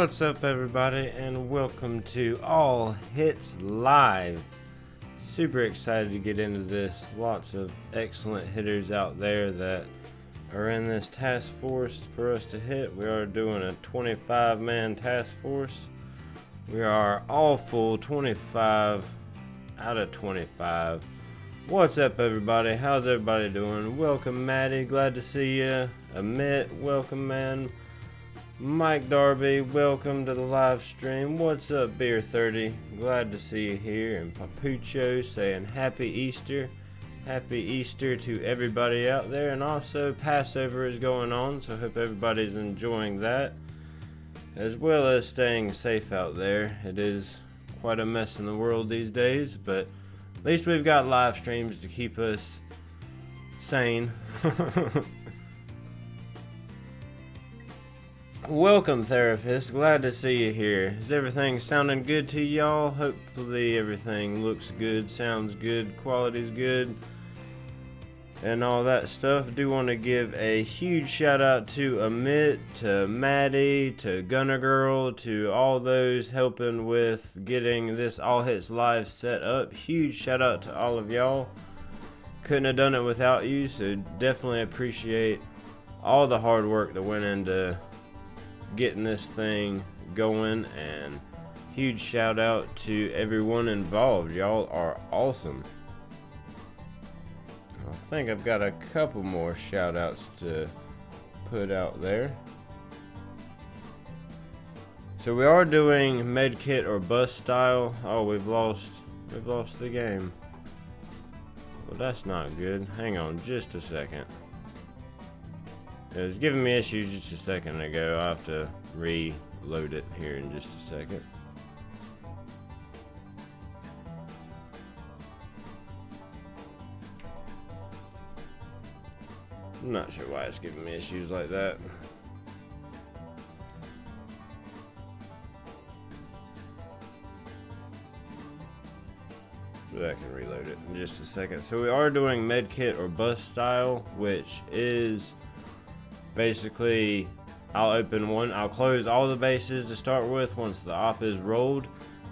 What's up, everybody, and welcome to All Hits Live. Super excited to get into this. Lots of excellent hitters out there that are in this task force for us to hit. We are doing a 25-man task force. We are all full, 25 out of 25. What's up, everybody? How's everybody doing? Welcome, Maddie. Glad to see you. Amit, welcome, man. Mike Darby, welcome to the live stream. What's up, Beer 30? Glad to see you here. And Papucho saying Happy Easter. Happy Easter to everybody out there. And also Passover is going on, so hope everybody's enjoying that, as well as staying safe out there. It is quite a mess in the world these days, but at least we've got live streams to keep us sane. Welcome, therapist. Glad to see you here. Is everything sounding good to y'all? Hopefully everything looks good, sounds good, quality's good, and all that stuff. Do want to give a huge shout out to Amit, to Maddie, to Gunner Girl, to all those helping with getting this All Hits Live set up. Huge shout out to all of y'all. Couldn't have done it without you, so definitely appreciate all the hard work that went into getting this thing going, and huge shout out to everyone involved. Y'all are awesome. I think I've got a couple more shout outs to put out there. So we are doing Medkit or bust style. Oh, we've lost the game. Well, that's not good. Hang on just a second. It was giving me issues just a second ago. I'll have to reload it here in just a second. I'm not sure why it's giving me issues like that. But I can reload it in just a second. So we are doing Medkit or bust style, which is basically, I'll close all the bases to start with once the op is rolled,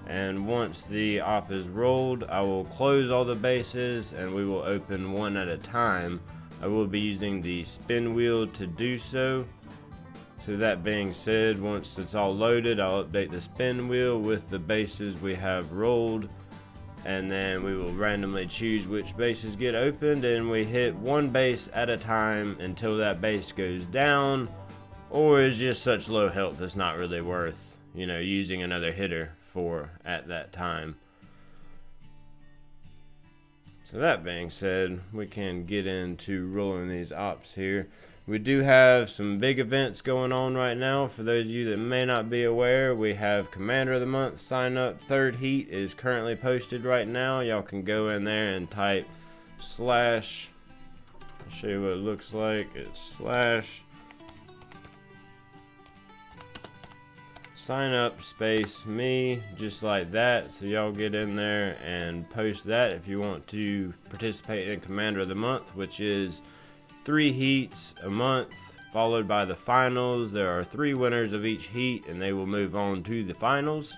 and once the op is rolled, I will close all the bases and we will open one at a time. I will be using the spin wheel to do so. So that being said, once it's all loaded, I'll update the spin wheel with the bases we have rolled, and then we will randomly choose which bases get opened, and we hit one base at a time until that base goes down or is just such low health it's not really worth, using another hitter for at that time. So that being said, we can get into rolling these ops here. We do have some big events going on right now. For those of you that may not be aware, we have Commander of the Month sign up. Third heat is currently posted right now. Y'all can go in there and type / I'll show you what it looks like. It's / sign up space me, just like that. So y'all get in there and post that if you want to participate in Commander of the Month, which is 3 heats a month, followed by the finals. There are 3 winners of each heat, and they will move on to the finals.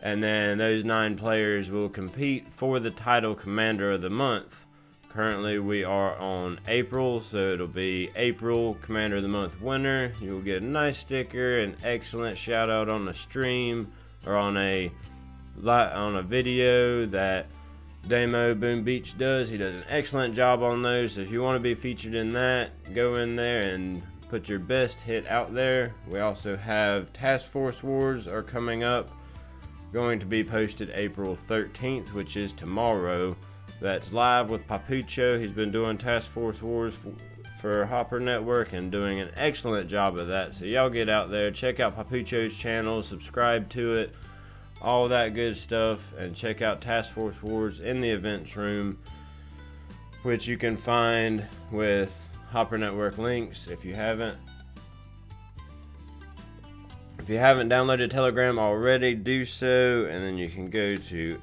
And then those 9 players will compete for the title Commander of the Month. Currently, we are on April, so it'll be April Commander of the Month winner. You'll get a nice sticker, an excellent shout out on the stream, or on a video that Damo Boom Beach does. He does an excellent job on those. So if you want to be featured in that, go in there and put your best hit out there. We also have Task Force Wars are coming up, going to be posted April 13th, which is tomorrow. That's live with Papucho. He's been doing Task Force Wars for Hopper Network and doing an excellent job of that. So y'all get out there, check out Papucho's channel, subscribe to it, all that good stuff, and check out Task Force Wars in the events room, which you can find with Hopper Network links if you haven't. If you haven't downloaded Telegram already, do so, and then you can go to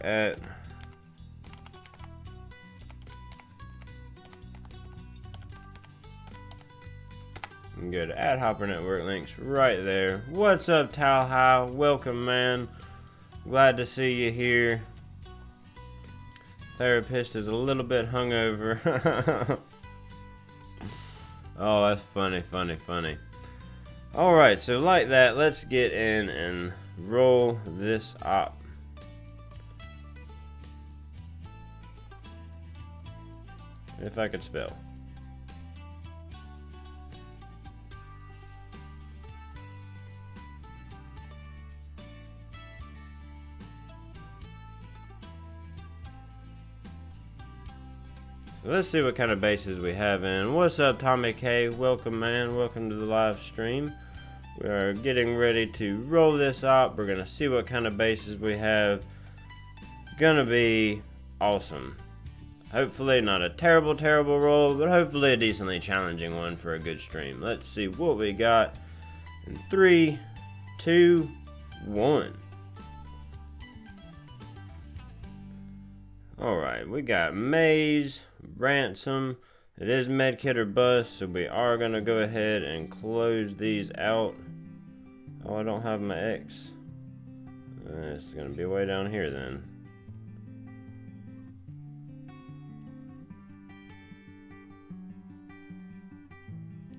can go to Ad Hopper Network, links right there. What's up, Tal High? Welcome, man. Glad to see you here. Therapist is a little bit hungover. Oh, that's funny. Alright, so like that, let's get in and roll this op. If I could spell. So let's see what kind of bases we have in. What's up, Tommy K? Welcome, man. Welcome to the live stream. We are getting ready to roll this op. We're gonna see what kind of bases we have. Gonna be awesome. Hopefully not a terrible roll, but hopefully a decently challenging one for a good stream. Let's see what we got in 3, 2, 1. Alright, we got Maze, Ransom. It is Medkit or bust, so we are going to go ahead and close these out. Oh, I don't have my X. It's going to be way down here then.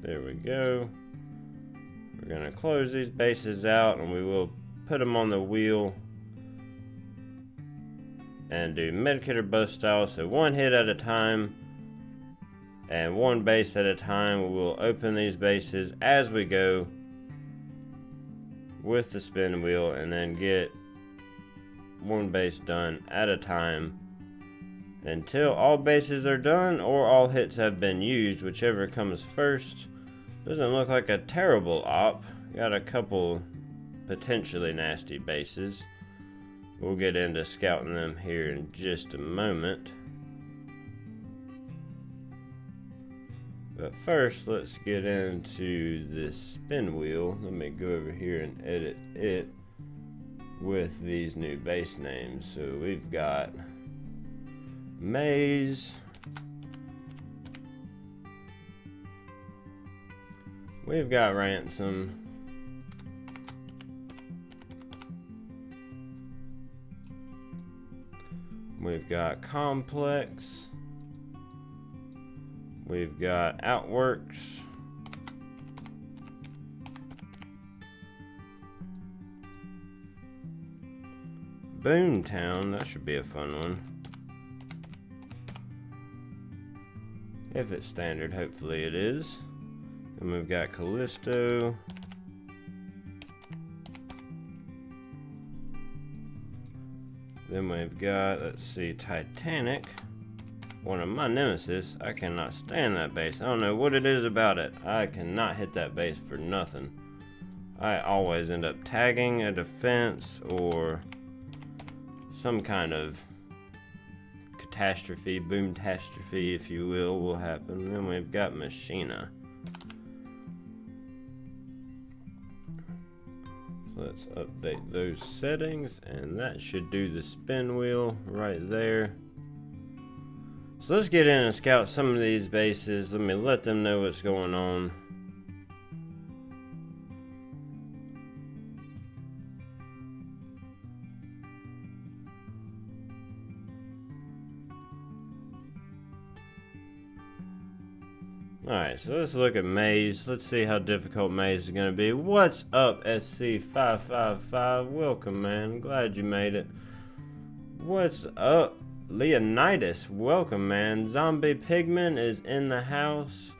There we go. We're going to close these bases out and we will put them on the wheel and do Medkit or bust style. So one hit at a time and one base at a time. We will open these bases as we go with the spin wheel and then get one base done at a time until all bases are done or all hits have been used, whichever comes first. Doesn't look like a terrible op. Got a couple potentially nasty bases. We'll get into scouting them here in just a moment. But first, let's get into this spin wheel. Let me go over here and edit it with these new base names. So we've got Maze. We've got Ransom. We've got Complex. We've got Outworks. Boomtown, that should be a fun one. If it's standard, hopefully it is. And we've got Callisto. Then we've got, let's see, Titanic. One of my nemesis. I cannot stand that base. I don't know what it is about it. I cannot hit that base for nothing. I always end up tagging a defense or some kind of catastrophe, boom-tastrophe, if you will happen. Then we've got Machina. So let's update those settings, and that should do the spin wheel right there. So let's get in and scout some of these bases. Let them know what's going on. Alright, so let's look at Maze. Let's see how difficult Maze is going to be. What's up, SC555? Welcome, man. Glad you made it. What's up, Leonidas? Welcome, man. Zombie Pigman is in the house.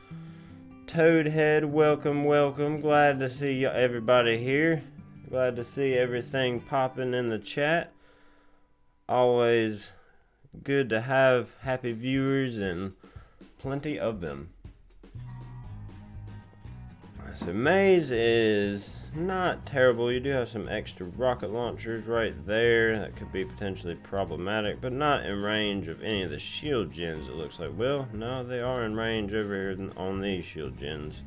Toadhead, welcome. Glad to see everybody here. Glad to see everything popping in the chat. Always good to have happy viewers and plenty of them. So Maze is not terrible. You do have some extra rocket launchers right there. That could be potentially problematic, but not in range of any of the shield gens, it looks like. Well, no, they are in range over here on these shield gens.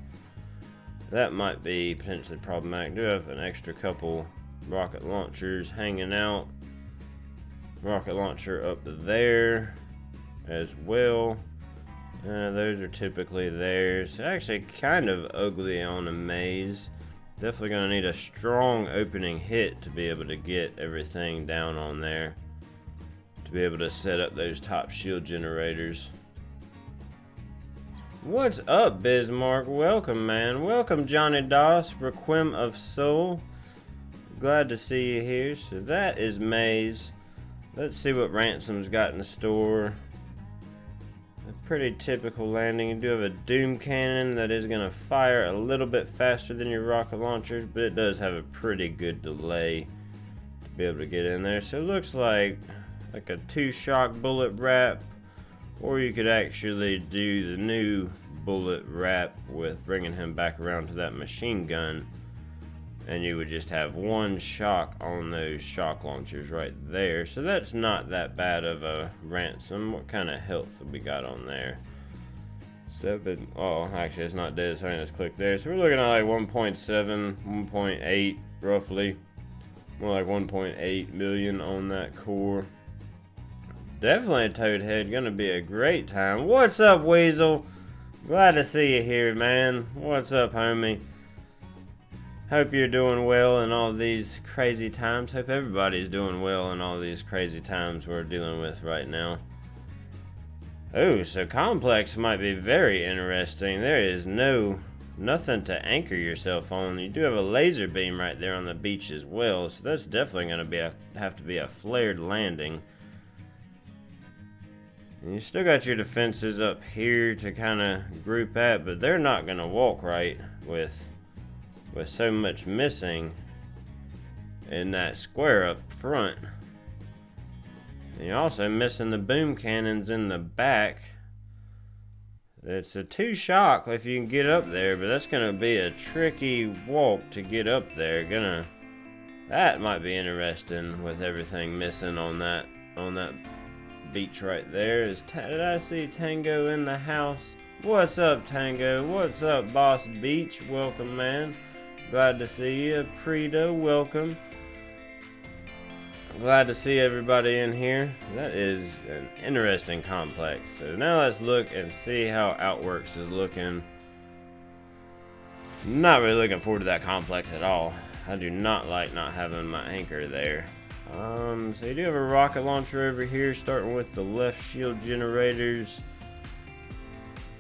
That might be potentially problematic. Do have an extra couple rocket launchers hanging out. Rocket launcher up there as well. Those are typically theirs. Actually kind of ugly on a maze. Definitely gonna need a strong opening hit to be able to get everything down on there, to be able to set up those top shield generators. What's up, Bismarck? Welcome, man. Welcome, Johnny Doss, Requiem of Soul. Glad to see you here. So that is Maze. Let's see what Ransom's got in the store. A pretty typical landing. You do have a Doom Cannon that is going to fire a little bit faster than your rocket launchers, but it does have a pretty good delay to be able to get in there. So it looks like a 2-shock bullet wrap, or you could actually do the new bullet wrap with bringing him back around to that machine gun, and you would just have 1 shock on those shock launchers right there. So that's not that bad of a Ransom. What kind of health have we got on there? 7. Oh, actually it's not dead, so let's click there. So we're looking at like 1.7, 1.8 roughly. More like 1.8 million on that core. Definitely a Toadhead, gonna be a great time. What's up, Weasel? Glad to see you here, man. What's up, homie? Hope you're doing well in all these crazy times. Hope everybody's doing well in all these crazy times we're dealing with right now. Oh, so Complex might be very interesting. There is nothing to anchor yourself on. You do have a laser beam right there on the beach as well, so that's definitely going to have to be a flared landing. And you still got your defenses up here to kind of group at, but they're not going to walk right with so much missing in that square up front. And you're also missing the boom cannons in the back. It's a 2-shock if you can get up there, but that's gonna be a tricky walk to get up there. That might be interesting with everything missing on that beach right there. Did I see Tango in the house? What's up, Tango? What's up, Boss Beach? Welcome, man. Glad to see you. Predo, welcome. Glad to see everybody in here. That is an interesting complex. So now let's look and see how Outworks is looking. Not really looking forward to that complex at all. I do not like not having my anchor there. So you do have a rocket launcher over here, starting with the left shield generators.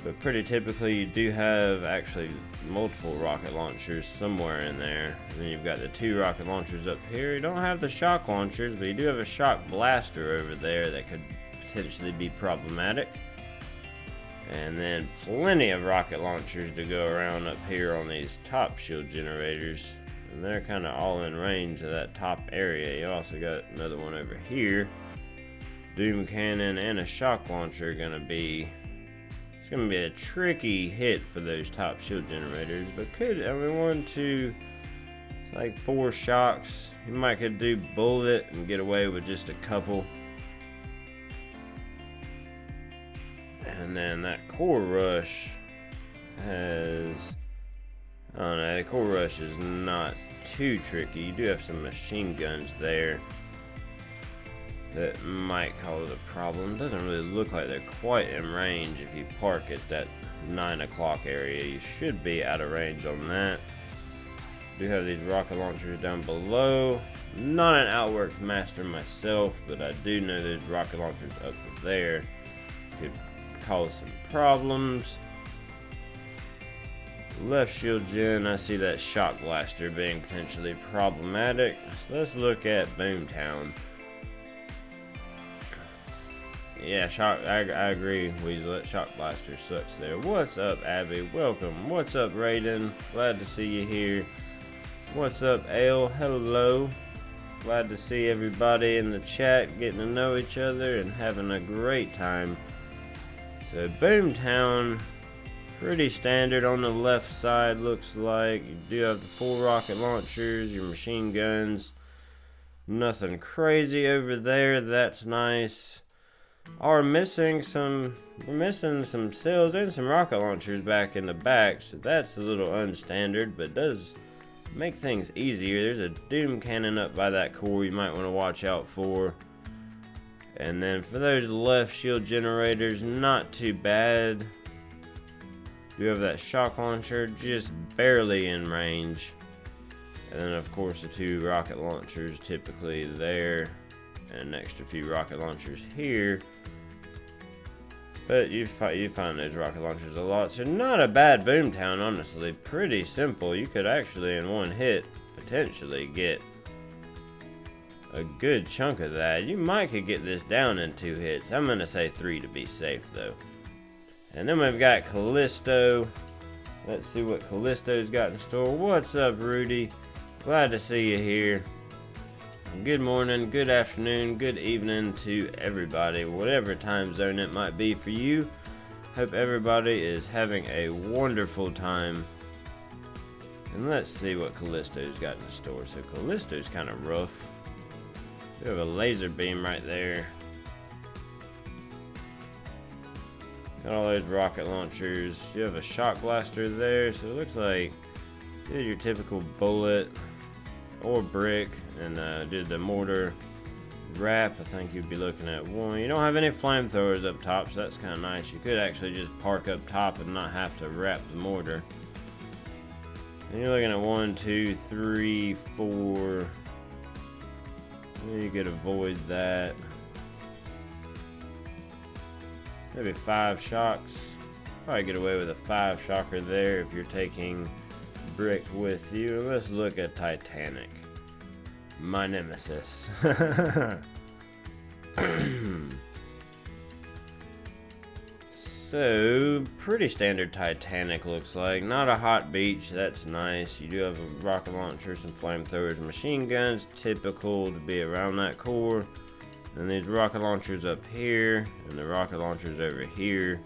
But pretty typically you do have actually multiple rocket launchers somewhere in there. And then you've got the 2 rocket launchers up here. You don't have the shock launchers, but you do have a shock blaster over there that could potentially be problematic. And then plenty of rocket launchers to go around up here on these top shield generators. And they're kind of all in range of that top area. You also got another one over here. Doom cannon and a shock launcher are going to be... It's going to be a tricky hit for those top shield generators, but it's like 4 shocks. You might could do bullet and get away with just a couple. And then that core rush has, I don't know, the core rush is not too tricky. You do have some machine guns there that might cause a problem. Doesn't really look like they're quite in range. If you park at that 9 o'clock area, you should be out of range on that. Do have these rocket launchers down below. Not an Outworks master myself, but I do know there's rocket launchers up there. Could cause some problems. Left shield gen, I see that shock blaster being potentially problematic. So let's look at Boomtown. Yeah, I agree, Weasel. That shock blaster sucks there. What's up, Abby? Welcome. What's up, Raiden? Glad to see you here. What's up, Ale? Hello. Glad to see everybody in the chat, getting to know each other and having a great time. So, Boomtown, pretty standard on the left side, looks like. You do have the 4 rocket launchers, your machine guns. Nothing crazy over there. That's nice. We're missing some cells and some rocket launchers back in the back, so that's a little unstandard, but does make things easier. There's a Doom cannon up by that core you might want to watch out for. And then for those left shield generators, not too bad. You have that shock launcher just barely in range. And then of course the 2 rocket launchers typically there. And an extra few rocket launchers here. But you find those rocket launchers a lot. So not a bad boomtown, honestly. Pretty simple. You could actually in one hit potentially get a good chunk of that. You might could get this down in 2 hits. I'm going to say 3 to be safe though. And then we've got Callisto. Let's see what Callisto's got in store. What's up, Rudy? Glad to see you here. Good morning, good afternoon, good evening to everybody, whatever time zone it might be for you. Hope everybody is having a wonderful time. And let's see what Callisto's got in store. So Callisto's kind of rough. We have a laser beam right there. Got all those rocket launchers. You have a shock blaster there, so it looks like you did your typical bullet or brick, and did the mortar wrap. I think you'd be looking at 1. You don't have any flamethrowers up top, so that's kind of nice. You could actually just park up top and not have to wrap the mortar. And you're looking at 1, 2, 3, 4. You could avoid that. Maybe 5 shocks. Probably get away with a 5 shocker there if you're taking brick with you. Let's look at Titanic, my nemesis. So pretty standard Titanic looks like. Not a hot beach, that's nice. You do have a rocket launcher, some flamethrowers, machine guns, typical to be around that core. And these rocket launchers up here, and the rocket launchers over here.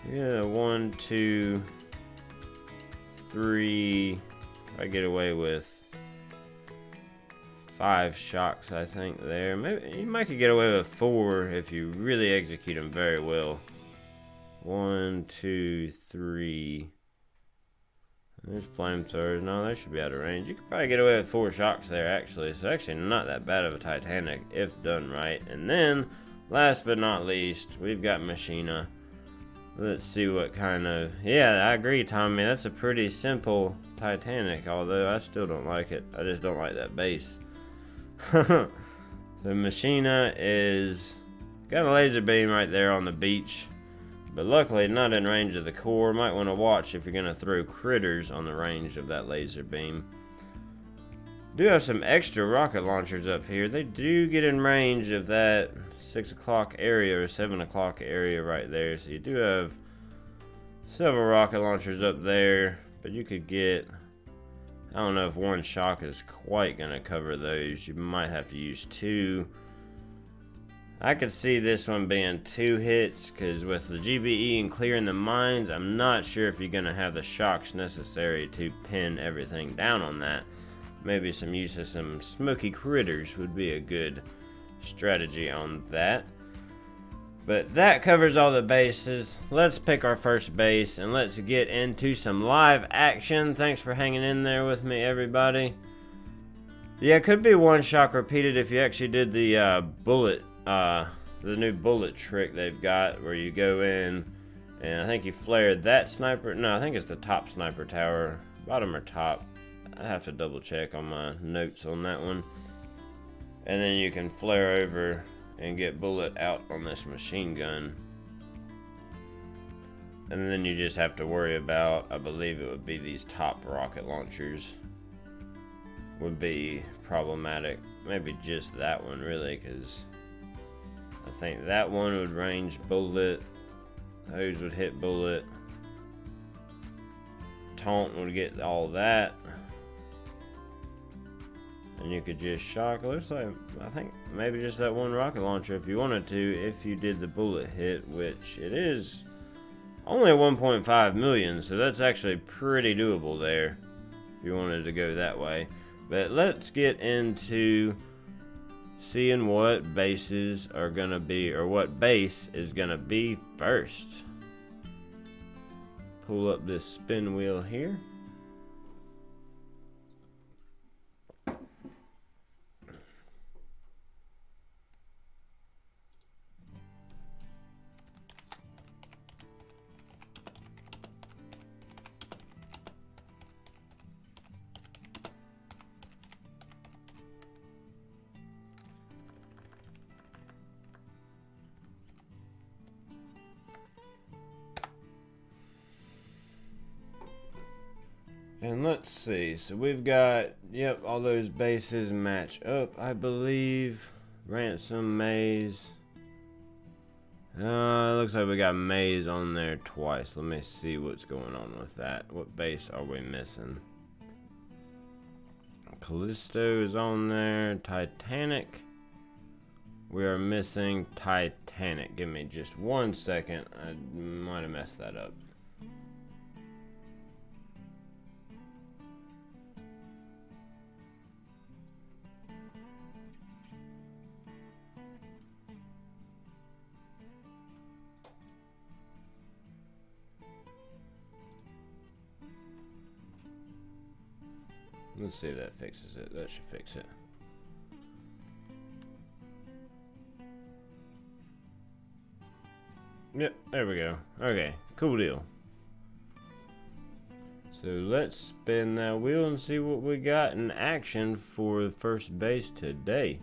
Yeah, 1, 2, 3. I get away with 5 shocks, I think there. Maybe you might could get away with 4 if you really execute them very well. 1, 2, 3. There's flamethrowers. No, they should be out of range. You could probably get away with 4 shocks there, actually. So actually not that bad of a Titanic if done right. And then, last but not least, we've got Machina. Let's see what kind of... Yeah, I agree, Tommy. That's a pretty simple Titanic, although I still don't like it. I just don't like that base. The Machina is... got a laser beam right there on the beach. But luckily, not in range of the core. Might want to watch if you're going to throw critters on the range of that laser beam. Do have some extra rocket launchers up here. They do get in range of that 6 o'clock area or 7 o'clock area right there. So you do have several rocket launchers up there. But you could get... I don't know if 1 shock is quite going to cover those. You might have to use 2. I could see this one being 2 hits, because with the GBE and clearing the mines, I'm not sure if you're going to have the shocks necessary to pin everything down on that. Maybe some use of some smoky critters would be a good strategy on that. But that covers all the bases. Let's pick our first base, and let's get into some live action. Thanks for hanging in there with me, everybody. Yeah, it could be 1 shock repeated if you actually did the bullet. The new bullet trick they've got where you go in and I think you flare that sniper. No, I think it's the top sniper tower. Bottom or top. I have to double check on my notes on that one. And then you can flare over and get bullet out on this machine gun. And then you just have to worry about, I believe it would be these top rocket launchers would be problematic. Maybe just that one really, because I think that one would range bullet. Those would hit bullet. Taunt would get all that. And you could just shock. It looks like, I think maybe just that 1 rocket launcher if you wanted to, if you did the bullet hit, which it is only 1.5 million, so that's actually pretty doable there if you wanted to go that way. But let's get into seeing what bases are gonna be, or what base is gonna be first. Pull up this spin wheel here. And let's see, so we've got, yep, all those bases match up, I believe. Ransom, Maze. Looks like we got Maze on there twice. Let me see what's going on with that. What base are we missing? Callisto is on there. Titanic. We are missing Titanic. Give me just 1 second. I might have messed that up. Let's see if that fixes it. That should fix it. Yep, there we go. Okay, cool deal. So let's spin that wheel and see what we got in action for the first base today.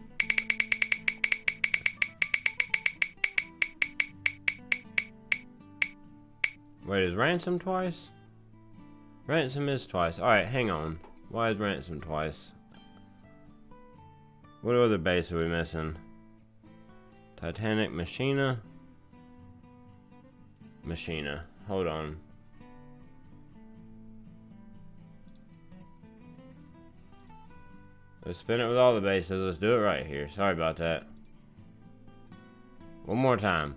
Wait, is Ransom twice? Ransom is twice. Alright, hang on. Why is Ransom twice? What other base are we missing? Titanic, Machina. Machina. Hold on. Let's spin it with all the bases. Let's do it right here. Sorry about that. One more time.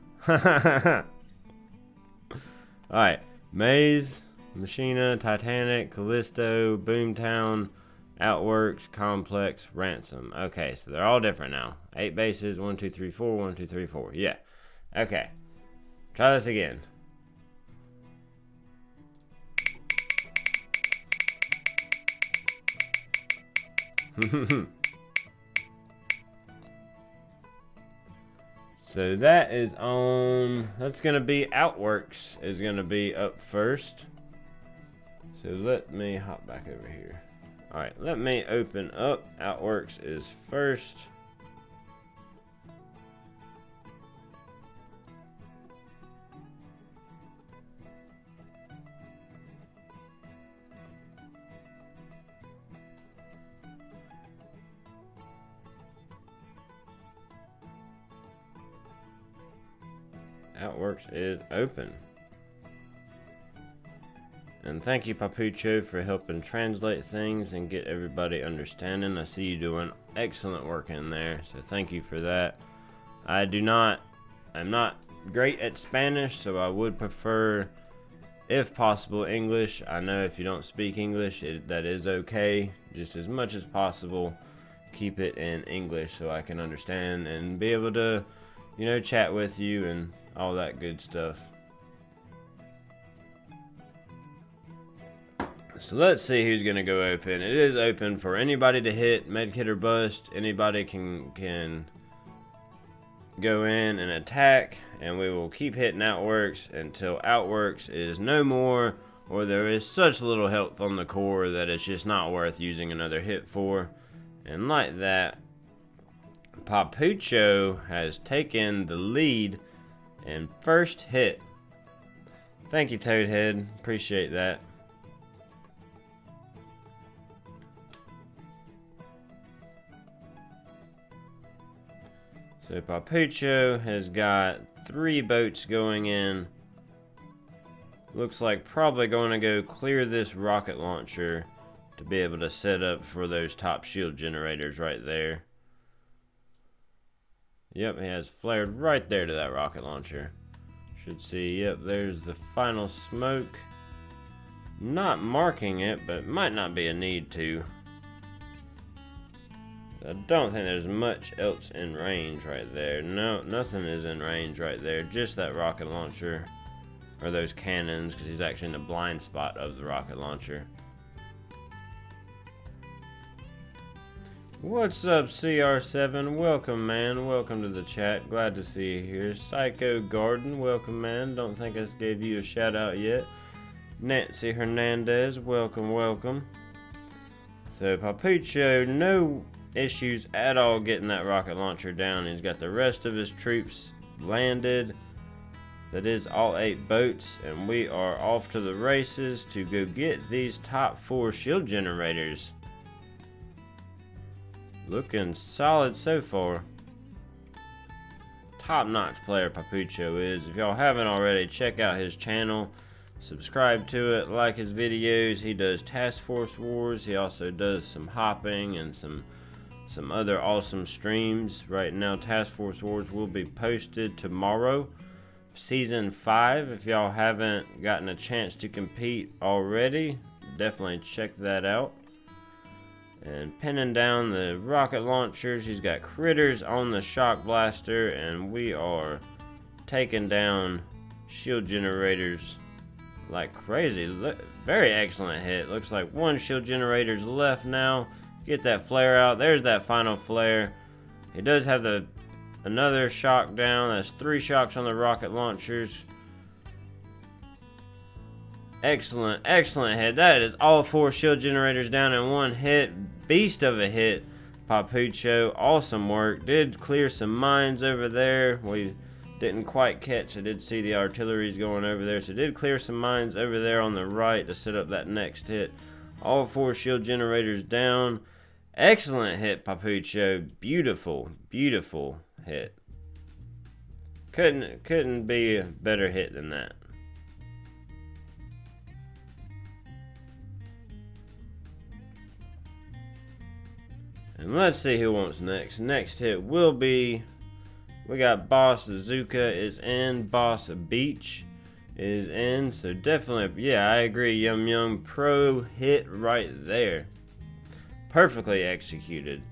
Alright. Maze, Machina, Titanic, Callisto, Boomtown, Outworks, Complex, Ransom. Okay, so they're all different now. 8 bases. 1, 2, 3, 4. 1, 2, 3, 4. Yeah. Okay. Try this again. So that is on. That's gonna be Outworks is gonna be up first. So let me hop back over here. Alright, let me open up. Outworks is first. Outworks is open. And thank you, Papucho, for helping translate things and get everybody understanding. I see you doing excellent work in there, so thank you for that. I'm not great at Spanish, so I would prefer, if possible, English. I know if you don't speak English, that is okay. Just as much as possible, keep it in English so I can understand and be able to, you know, chat with you and all that good stuff. So let's see who's gonna go open. It is open for anybody to hit, Medkit or bust. Anybody can go in and attack, and we will keep hitting Outworks until Outworks is no more, or there is such little health on the core that it's just not worth using another hit for. And like that, Papucho has taken the lead and first hit. Thank you, Toadhead. Appreciate that. So Papucho has got 3 boats going in. Looks like probably going to go clear this rocket launcher to be able to set up for those top shield generators right there. Yep, he has flared right there to that rocket launcher. Should see, yep, there's the final smoke. Not marking it, but might not be a need to. I don't think there's much else in range right there. No, nothing is in range right there. Just that rocket launcher. Or those cannons, because he's actually in the blind spot of the rocket launcher. What's up, CR7? Welcome, man. Welcome to the chat. Glad to see you here. Psycho Garden, welcome, man. Don't think I gave you a shout out yet. Nancy Hernandez, welcome, welcome. So, Papucho, no issues at all getting that rocket launcher down. He's got the rest of his troops landed. That is all 8 boats, and we are off to the races to go get these top 4 shield generators. Looking solid so far. Top-notch player Papucho is. If y'all haven't already, check out his channel. Subscribe to it, like his videos. He does Task Force Wars. He also does some hopping and some other awesome streams. Right now, Task Force Wars will be posted tomorrow. Season 5, if y'all haven't gotten a chance to compete already, definitely check that out. And pinning down the rocket launchers. He's got critters on the shock blaster, and we are taking down shield generators like crazy. Very excellent hit. Looks like 1 shield generator's left now. Get that flare out. There's that final flare. He does have another shock down. That's 3 shocks on the rocket launchers. Excellent hit. That is all 4 shield generators down in 1 hit. Beast of a hit, Papucho. Awesome work. Did clear some mines over there. We didn't quite catch. I did see the artilleries going over there, so did clear some mines over there on the right to set up that next hit. All 4 shield generators down. Excellent hit, Papucho. Beautiful hit. Couldn't be a better hit than that. And let's see who wants next. Next hit will be, we got Boss Zuka is in, Boss Beach is in. So definitely, yeah, I agree. Yum pro hit right there. Perfectly executed.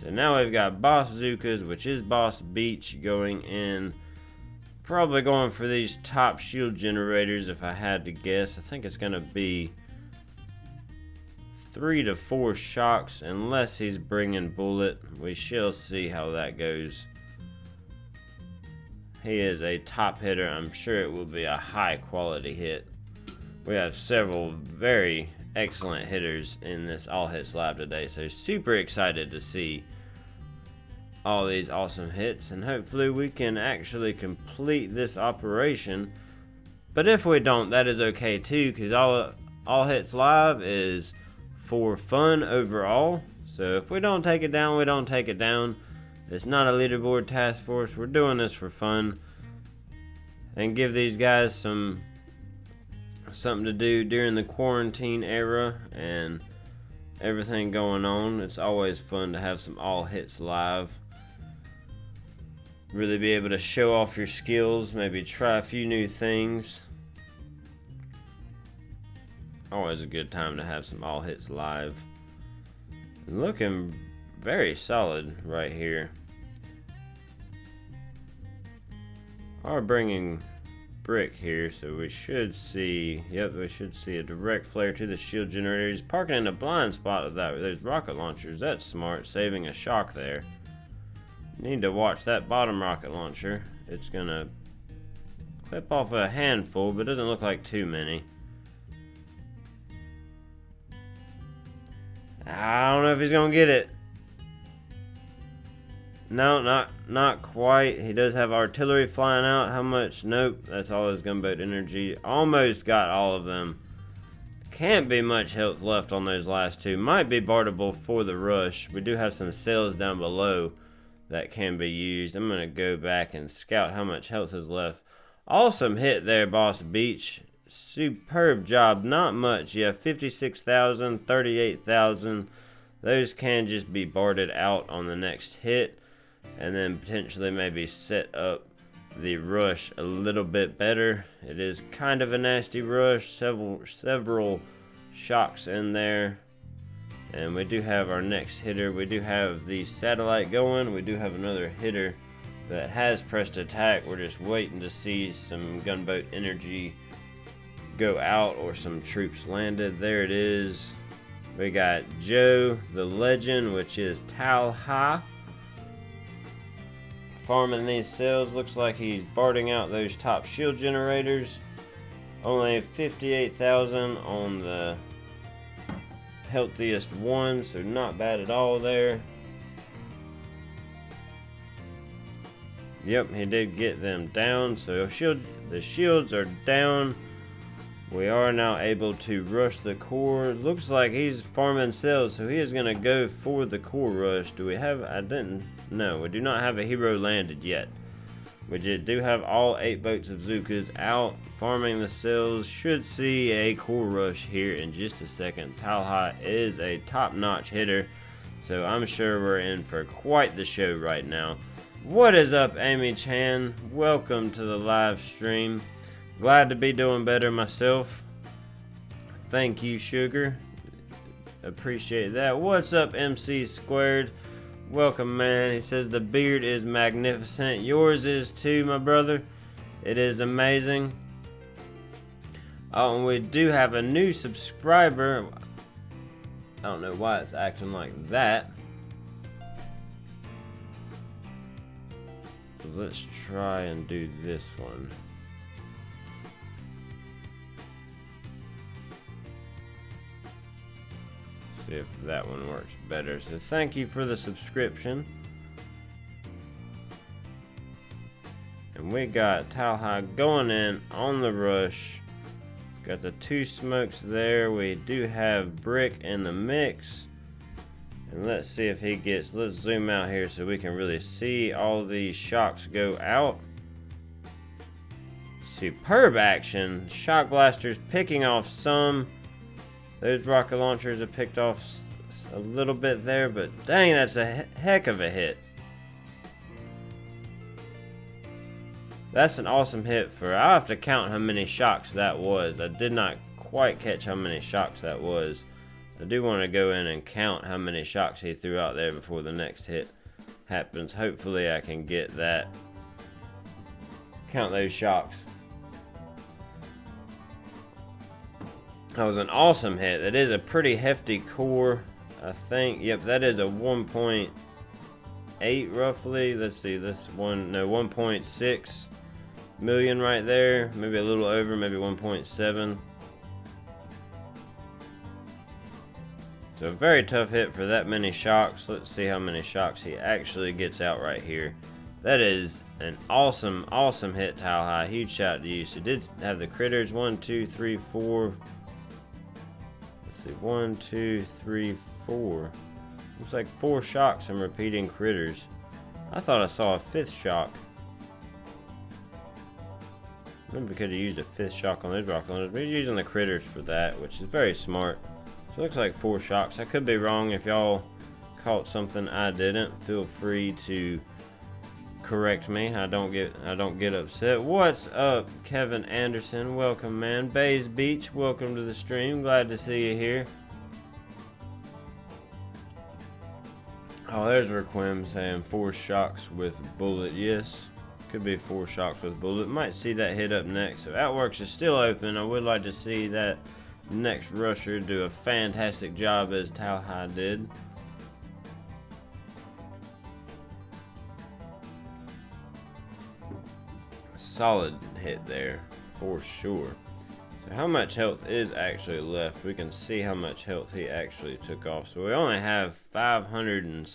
So now we've got Boss Zuka's, which is Boss Beach, going in. Probably going for these top shield generators if I had to guess. I think it's going to be 3 to 4 shocks unless he's bringing bullet. We shall see how that goes. He is a top hitter. I'm sure it will be a high quality hit. We have several very excellent hitters in this All Hits Live today, so super excited to see all these awesome hits, and hopefully we can actually complete this operation. But if we don't, that is okay too, because all Hits Live is for fun overall. So if we don't take it down, we don't take it down. It's not a leaderboard task force. We're doing this for fun and give these guys something to do during the quarantine era and everything going on. It's always fun to have some All Hits Live. Really be able to show off your skills, maybe try a few new things. Always a good time to have some All Hits Live. Looking very solid right here. Are bringing brick here, so we should see, yep, we should see a direct flare to the shield generator. He's parking in a blind spot of that. There's rocket launchers. That's smart, saving a shock there. Need to watch that bottom rocket launcher. It's gonna clip off a handful, but doesn't look like too many. I don't know if he's gonna get it. No, not quite. He does have artillery flying out. How much? Nope, that's all his gunboat energy. Almost got all of them. Can't be much health left on those last 2. Might be barterable for the rush. We do have some cells down below that can be used. I'm gonna go back and scout how much health is left. Awesome hit there, Boss Beach. Superb job. Not much. You have 56,000, 38,000. Those can just be bartered out on the next hit, and then potentially maybe set up the rush a little bit better. It is kind of a nasty rush. Several shocks in there. And we do have our next hitter. We do have the satellite going. We do have another hitter that has pressed attack. We're just waiting to see some gunboat energy go out or some troops landed. There it is. We got Joe the Legend, which is Talha, farming these cells. Looks like he's barting out those top shield generators. Only 58,000 on the healthiest one, so not bad at all there. Yep, he did get them down. So the shields are down. We are now able to rush the core. Looks like he's farming cells, so he is going to go for the core rush. Do we have... I didn't... No, we do not have a hero landed yet. We do have all 8 boats of Zukas out. Farming the cells. Should see a core rush here in just a second. Talha is a top-notch hitter, so I'm sure we're in for quite the show right now. What is up, Amy Chan? Welcome to the live stream. Glad to be doing better myself. Thank you, Sugar. Appreciate that. What's up, MC Squared? Welcome, man. He says the beard is magnificent. Yours is too, my brother. It is amazing. Oh, and we do have a new subscriber. I don't know why it's acting like that. Let's try and do this one. See if that one works better. So thank you for the subscription. And we got Talha going in on the rush. Got the 2 smokes there. We do have Brick in the mix. And let's see if he gets... Let's zoom out here so we can really see all these shocks go out. Superb action. Shock blasters picking off some. Those rocket launchers have picked off a little bit there, but dang, that's a heck of a hit. That's an awesome hit for... I'll have to count how many shocks that was. I did not quite catch how many shocks that was. I do want to go in and count how many shocks he threw out there before the next hit happens. Hopefully I can get that. Count those shocks. That was an awesome hit. That is a pretty hefty core, I think. Yep, that is a 1.8 roughly. Let's see, this one, no, 1.6 million right there. Maybe a little over, maybe 1.7. So a very tough hit for that many shocks. Let's see how many shocks he actually gets out right here. That is an awesome, awesome hit, Talha. Huge shout to you. So did have the critters. 1, 2, 3, 4. Let's see, 1, 2, 3, 4. Looks like 4 shocks and repeating critters. I thought I saw a 5th shock. Maybe we could have used a 5th shock on those rocket launchers. We're using the critters for that, which is very smart. So it looks like 4 shocks. I could be wrong. If y'all caught something I didn't, feel free to correct me. I don't get upset. What's up, Kevin Anderson? Welcome, man. Bays Beach, welcome to the stream. Glad to see you here. Oh, there's Requiem saying 4 shocks with bullet. Yes, could be 4 shocks with bullet. Might see that hit up next. So Outworks is still open. I would like to see that next rusher do a fantastic job as Talha did. Solid hit there for sure. So how much health is actually left? We can see how much health he actually took off. So we only have 500 and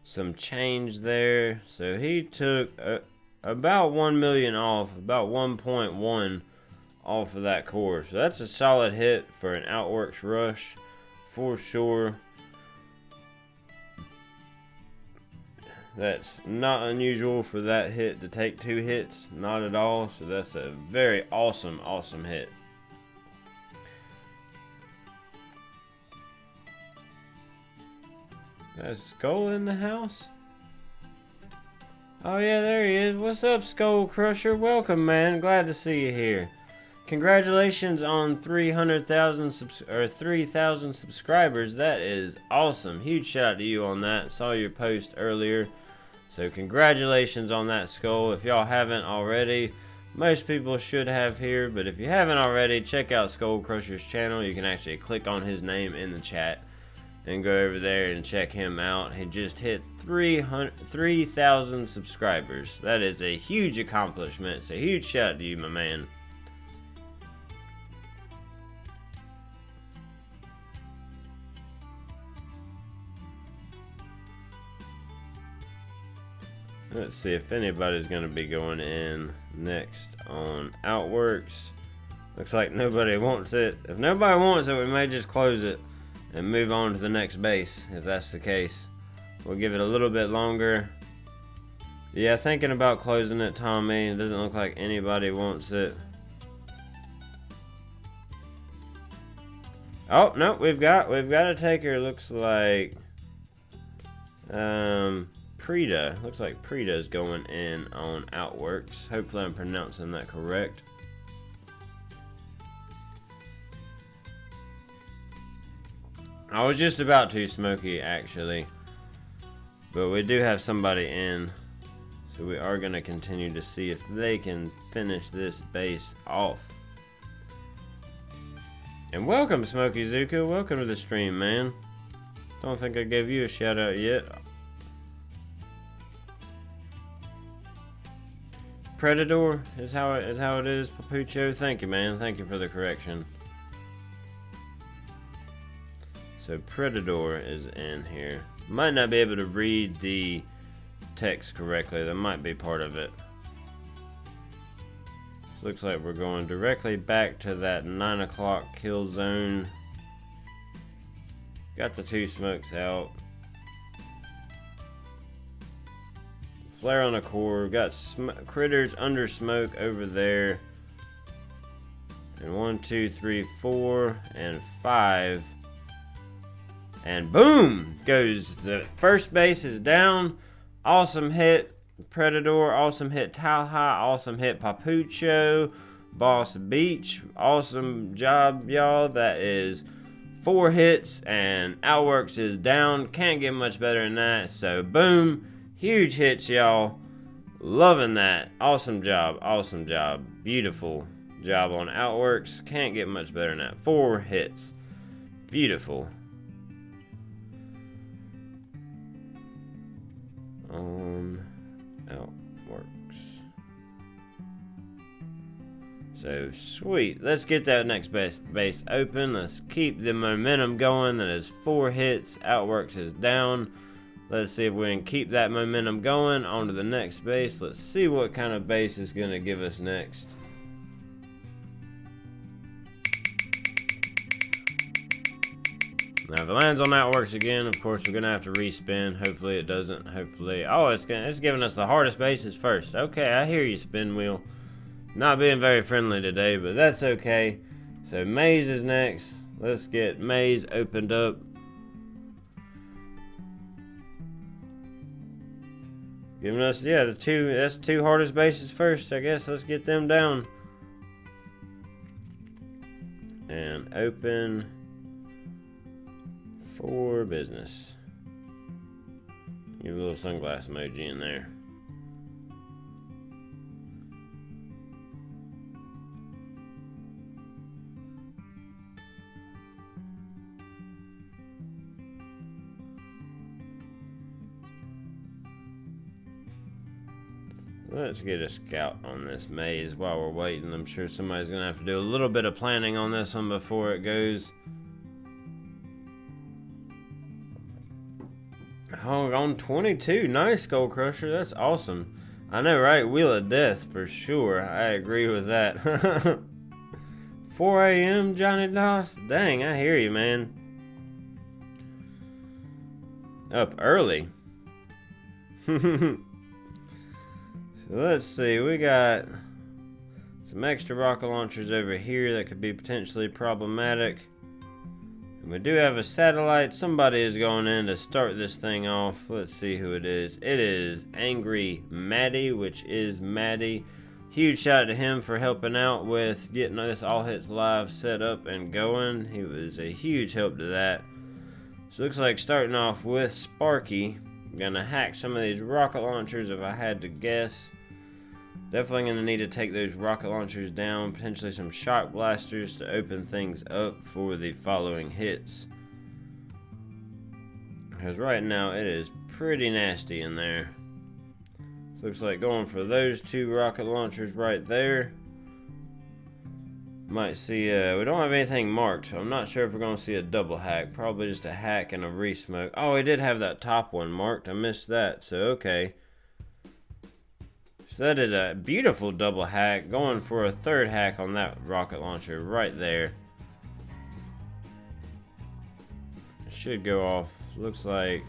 some change there. So he took about 1 million off, about 1.1 off of that core. So that's a solid hit for an Outworks rush for sure. That's not unusual for that hit to take 2 hits, not at all. So that's a very awesome hit. That's Skull in the house. Oh yeah, there he is. What's up, Skull Crusher? Welcome, man. Glad to see you here. Congratulations on 300,000 3,000 subscribers. That is awesome. Huge shout out to you on that. Saw your post earlier. So congratulations on that, Skull. If y'all haven't already, most people should have here, but if you haven't already, check out Skull Crusher's channel. You can actually click on his name in the chat and go over there and check him out. He just hit 3,000 subscribers. That is a huge accomplishment. So huge shout out to you, my man. Let's see if anybody's going to be going in next on Outworks. Looks like nobody wants it. If nobody wants it, we may just close it and move on to the next base, if that's the case. We'll give it a little bit longer. Yeah, thinking about closing it, Tommy. It doesn't look like anybody wants it. Oh, no, we've got a taker. Looks like Prida. Looks like Prida's going in on Outworks. Hopefully I'm pronouncing that correct. I was just about to, Smokey, actually. But we do have somebody in. So we are going to continue to see if they can finish this base off. And welcome, Smokey Zuko. Welcome to the stream, man. Don't think I gave you a shout out yet. Predator is how it is, Papucho. Thank you, man. Thank you for the correction. So Predator is in here. Might not be able to read the text correctly. That might be part of it. Looks like we're going directly back to that 9 o'clock kill zone. Got the 2 smokes out. Flare on a core. Got critters under smoke over there. And 1, 2, 3, 4, and 5. And boom! Goes the first base is down. Awesome hit, Predator. Awesome hit, Talha. Awesome hit, Papucho. Boss Beach. Awesome job, y'all. That is 4 hits, and Outworks is down. Can't get much better than that. So boom. Huge hits, y'all. Loving that. Awesome job. Awesome job. Beautiful job on Outworks. Can't get much better than that. 4 hits. Beautiful. On Outworks. So sweet. Let's get that next base open. Let's keep the momentum going. That is 4 hits. Outworks is down. Let's see if we can keep that momentum going on to the next base. Let's see what kind of base is going to give us next. Now if it lands on Outworks again, of course we're going to have to respin. Hopefully it doesn't. Hopefully. Oh, it's giving us the hardest bases first. Okay, I hear you, spin wheel. Not being very friendly today, but that's okay. So Maze is next. Let's get Maze opened up. Giving us, yeah, that's 2 hardest bases first, I guess. Let's get them down. And open for business. Give a little sunglass emoji in there. Let's get a scout on this maze while we're waiting. I'm sure somebody's going to have to do a little bit of planning on this one before it goes. Oh, on 22. Nice, Skull Crusher. That's awesome. I know, right? Wheel of Death for sure. I agree with that. 4 a.m. Johnny Doss? Dang, I hear you, man. Up early. So let's see, we got some extra rocket launchers over here that could be potentially problematic. And we do have a satellite. Somebody is going in to start this thing off. Let's see who it is. It is Angry Maddie, which is Maddie. Huge shout out to him for helping out with getting this All Hits Live set up and going. He was a huge help to that. So it looks like starting off with Sparky. I'm gonna hack some of these rocket launchers if I had to guess. Definitely going to need to take those rocket launchers down, potentially some shock blasters to open things up for the following hits. Because right now it is pretty nasty in there. Looks like going for those 2 rocket launchers right there. Might see, we don't have anything marked, so I'm not sure if we're going to see a double hack. Probably just a hack and a re-smoke. Oh, we did have that top one marked. I missed that, so okay. So that is a beautiful double hack, going for a third hack on that rocket launcher right there. Should go off. Looks like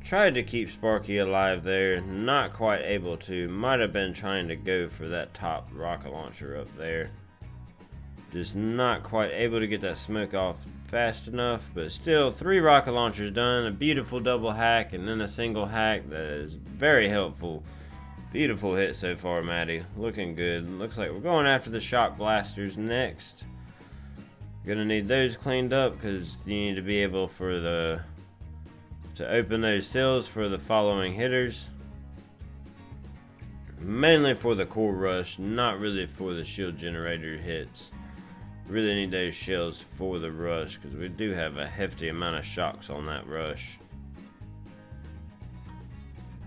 tried to keep Sparky alive there, not quite able to. Might have been trying to go for that top rocket launcher up there. Just not quite able to get that smoke off fast enough, but still 3 rocket launchers done, a beautiful double hack, and then a single hack that is very helpful. Beautiful hit so far, Maddie. Looking good. Looks like we're going after the shock blasters next. Gonna need those cleaned up because you need to be able to open those seals for the following hitters. Mainly for the core rush, not really for the shield generator hits. Really need those shells for the rush because we do have a hefty amount of shocks on that rush.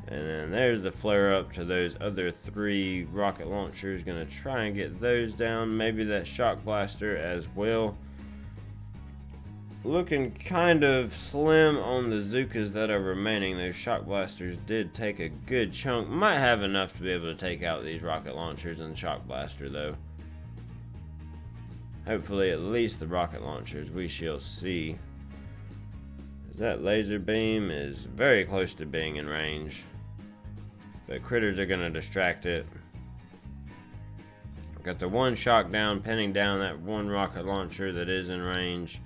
And then there's the flare up to those other 3 rocket launchers. Gonna try and get those down. Maybe that shock blaster as well. Looking kind of slim on the Zookas that are remaining. Those shock blasters did take a good chunk. Might have enough to be able to take out these rocket launchers and shock blaster though. Hopefully at least the rocket launchers, we shall see. That laser beam is very close to being in range. But critters are going to distract it. Got the 1 shock down, pinning down that 1 rocket launcher that is in range.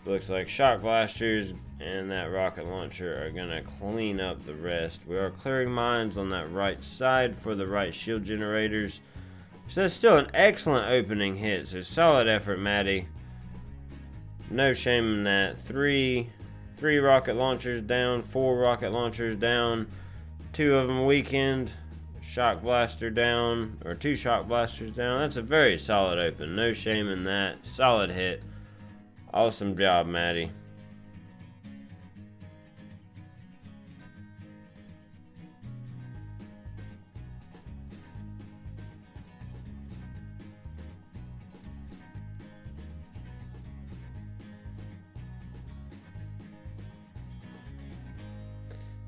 Looks like shock blasters and that rocket launcher are going to clean up the rest. We are clearing mines on that right side for the right shield generators. So that's still an excellent opening hit. So solid effort, Maddie. No shame in that. 3 rocket launchers down, 4 rocket launchers down. 2 of them weakened, shock blaster down, or 2 shock blasters down. That's a very solid open. No shame in that. Solid hit. Awesome job, Maddie.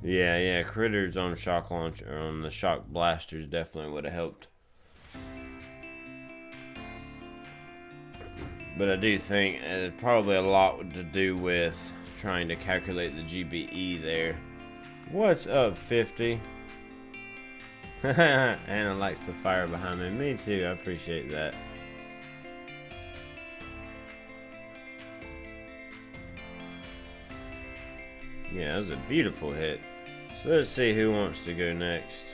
Yeah, critters on shock launch or on the shock blasters definitely would have helped. But I do think it's probably a lot to do with trying to calculate the GBE there. What's up, 50? Anna likes the fire behind me. Me too, I appreciate that. Yeah, that was a beautiful hit. So let's see who wants to go next.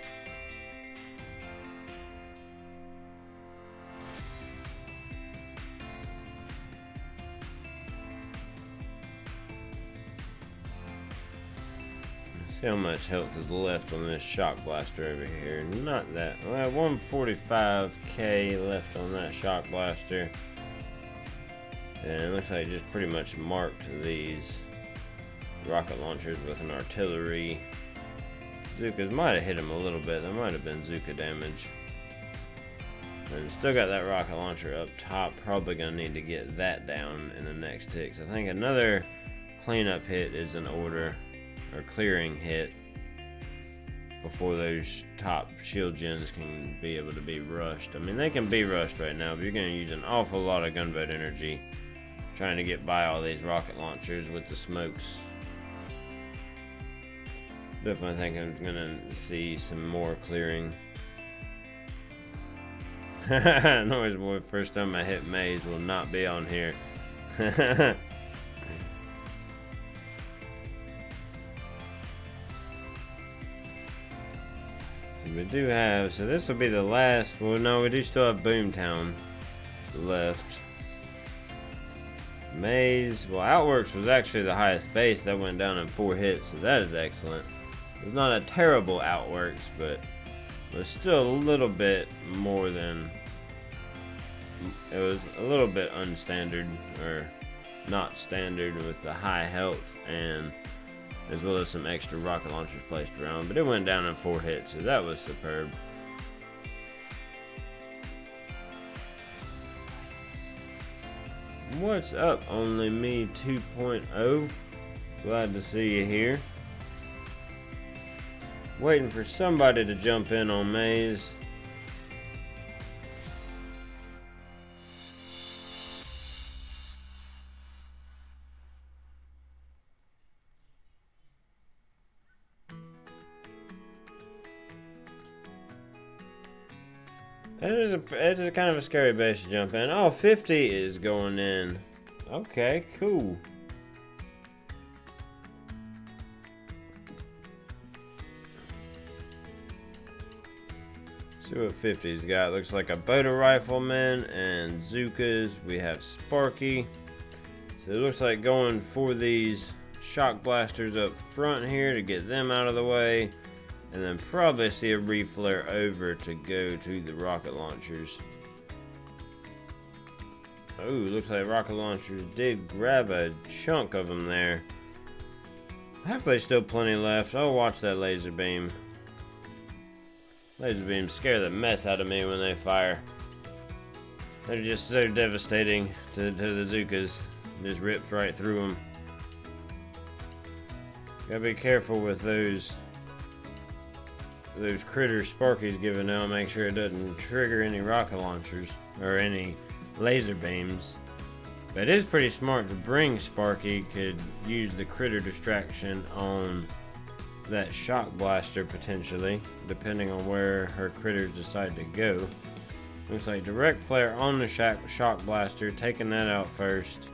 Let's see how much health is left on this shock blaster over here. Not that. Well, 145k left on that shock blaster. And it looks like it just pretty much marked these rocket launchers with an artillery. Zookas might have hit him a little bit. There might have been Zooka damage. And still got that rocket launcher up top. Probably going to need to get that down in the next hit. I think another cleanup hit is in order, or clearing hit, before those top shield gens can be able to be rushed. I mean, they can be rushed right now, but you're going to use an awful lot of gunboat energy trying to get by all these rocket launchers with the smokes. Definitely think I'm gonna see some more clearing. Noise boy, first time I hit Maze will not be on here. We do have, so this will be the last. Well, no, we do still have Boomtown left. Maze, well, Outworks was actually the highest base. That went down in 4 hits, so that is excellent. It's not a terrible Outworks, but it was still a little bit more than, it was a little bit unstandard, or not standard, with the high health, and as well as some extra rocket launchers placed around. But it went down in 4 hits, so that was superb. What's up, Only Me 2.0? Glad to see you here. Waiting for somebody to jump in on Maze. It is kind of a scary base to jump in. Oh, 50 is going in. Okay, cool. See what 50's got. Looks like a Boda Rifleman and Zukas. We have Sparky. So it looks like going for these shock blasters up front here to get them out of the way. And then probably see a reflare over to go to the rocket launchers. Oh, looks like rocket launchers did grab a chunk of them there. Hopefully still plenty left. I'll watch that laser beam. Laser beams scare the mess out of me when they fire. They're just so devastating to the Zukas. Just ripped right through them. Gotta be careful with those critters Sparky's giving out. Make sure it doesn't trigger any rocket launchers or any laser beams. But it is pretty smart to bring Sparky. Could use the critter distraction on that shock blaster potentially, depending on where her critters decide to go. Looks like direct flare on the shock blaster, taking that out first.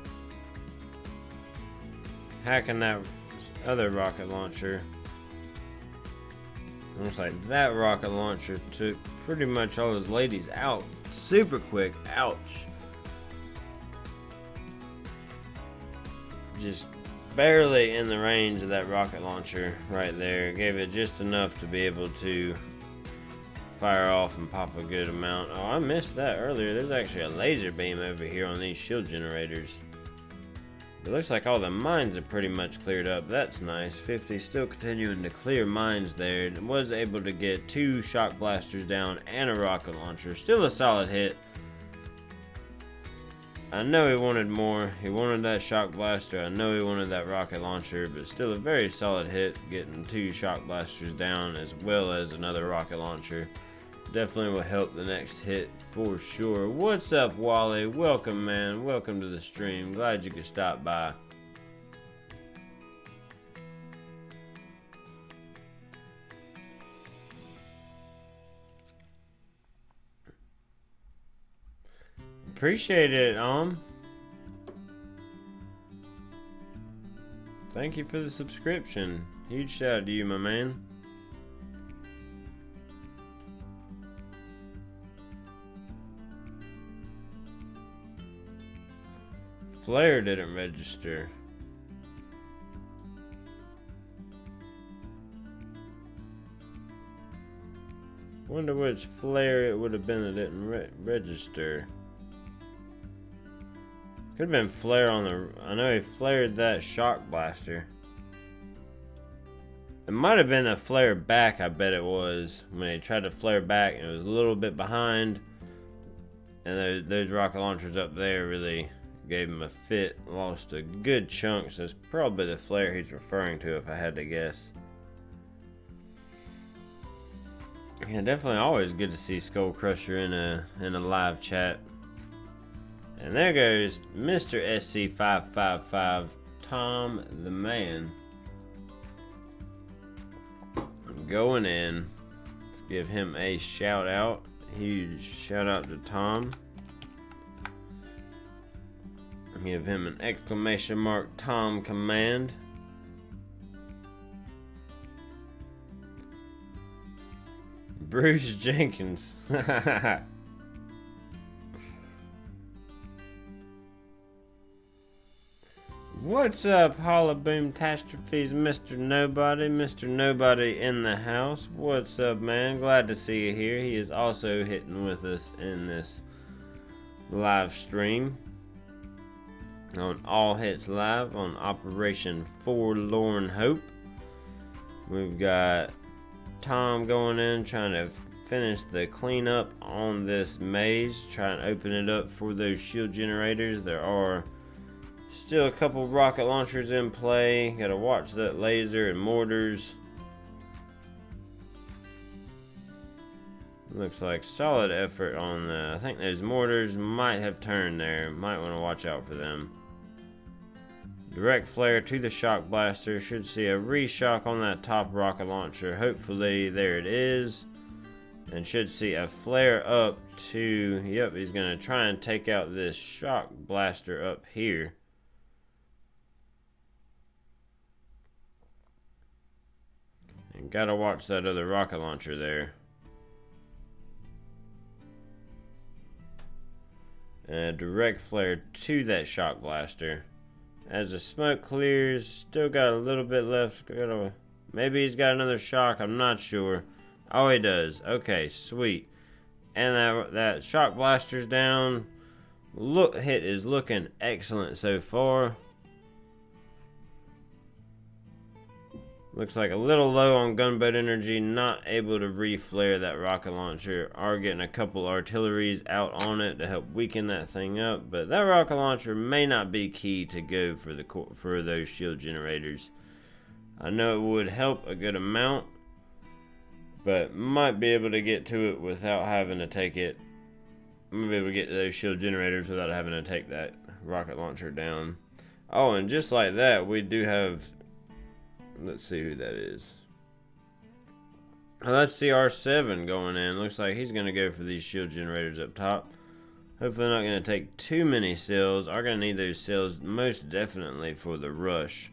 Hacking that other rocket launcher. Looks like that rocket launcher took pretty much all his ladies out super quick. Ouch. Just barely in the range of that rocket launcher right there. Gave it just enough to be able to fire off and pop a good amount. Oh, I missed that earlier. There's actually a laser beam over here on these shield generators. It looks like all the mines are pretty much cleared up. That's nice. 50 still continuing to clear mines there. It was able to get 2 shock blasters down and a rocket launcher. Still a solid hit. I know he wanted more. He wanted that shock blaster. I know he wanted that rocket launcher, but still a very solid hit, getting 2 shock blasters down as well as another rocket launcher. Definitely will help the next hit for sure. What's up, Wally? Welcome, man. Welcome to the stream. Glad you could stop by. Appreciate it, Thank you for the subscription. Huge shout out to you, my man. Flare didn't register. Wonder which flare it would have been that didn't register. Could have been flare on the... I know he flared that shock blaster. It might have been a flare back, I bet it was. When he tried to flare back and it was a little bit behind. And those rocket launchers up there really gave him a fit. Lost a good chunk, so it's probably the flare he's referring to if I had to guess. Yeah, definitely always good to see Skull Crusher in a live chat. And there goes Mr. SC555, Tom the Man. Going in. Let's give him a shout out. Huge shout out to Tom. Give him an exclamation mark Tom command. Bruce Jenkins. What's up, Holla Boom Catastrophes, Mr. Nobody? Mr. Nobody in the house. What's up, man? Glad to see you here. He is also hitting with us in this live stream on All Hits Live on Operation Forlorn Hope. We've got Tom going in trying to finish the cleanup on this maze, trying to open it up for those shield generators. There are still a couple rocket launchers in play. Gotta watch that laser and mortars. Looks like solid effort on the... I think those mortars might have turned there. Might want to watch out for them. Direct flare to the shock blaster. Should see a reshock on that top rocket launcher. Hopefully, there it is. And should see a flare up to... Yep, he's going to try and take out this shock blaster up here. And gotta watch that other rocket launcher there. And a direct flare to that shock blaster. As the smoke clears, still got a little bit left. Maybe he's got another shock, I'm not sure. Oh, he does. Okay, sweet. And that shock blaster's down. Hit is looking excellent so far. Looks like a little low on gunboat energy, not able to re-flare that rocket launcher. Are getting a couple artilleries out on it to help weaken that thing up, but that rocket launcher may not be key to go for those shield generators. I know it would help a good amount, but might be able to get to it without having to take it. I'm gonna be able to get to those shield generators without having to take that rocket launcher down. Oh, and just like that, we do have... Let's see who that is. Oh, that's CR7 going in. Looks like he's going to go for these shield generators up top. Hopefully not going to take too many cells. Are going to need those cells most definitely for the rush.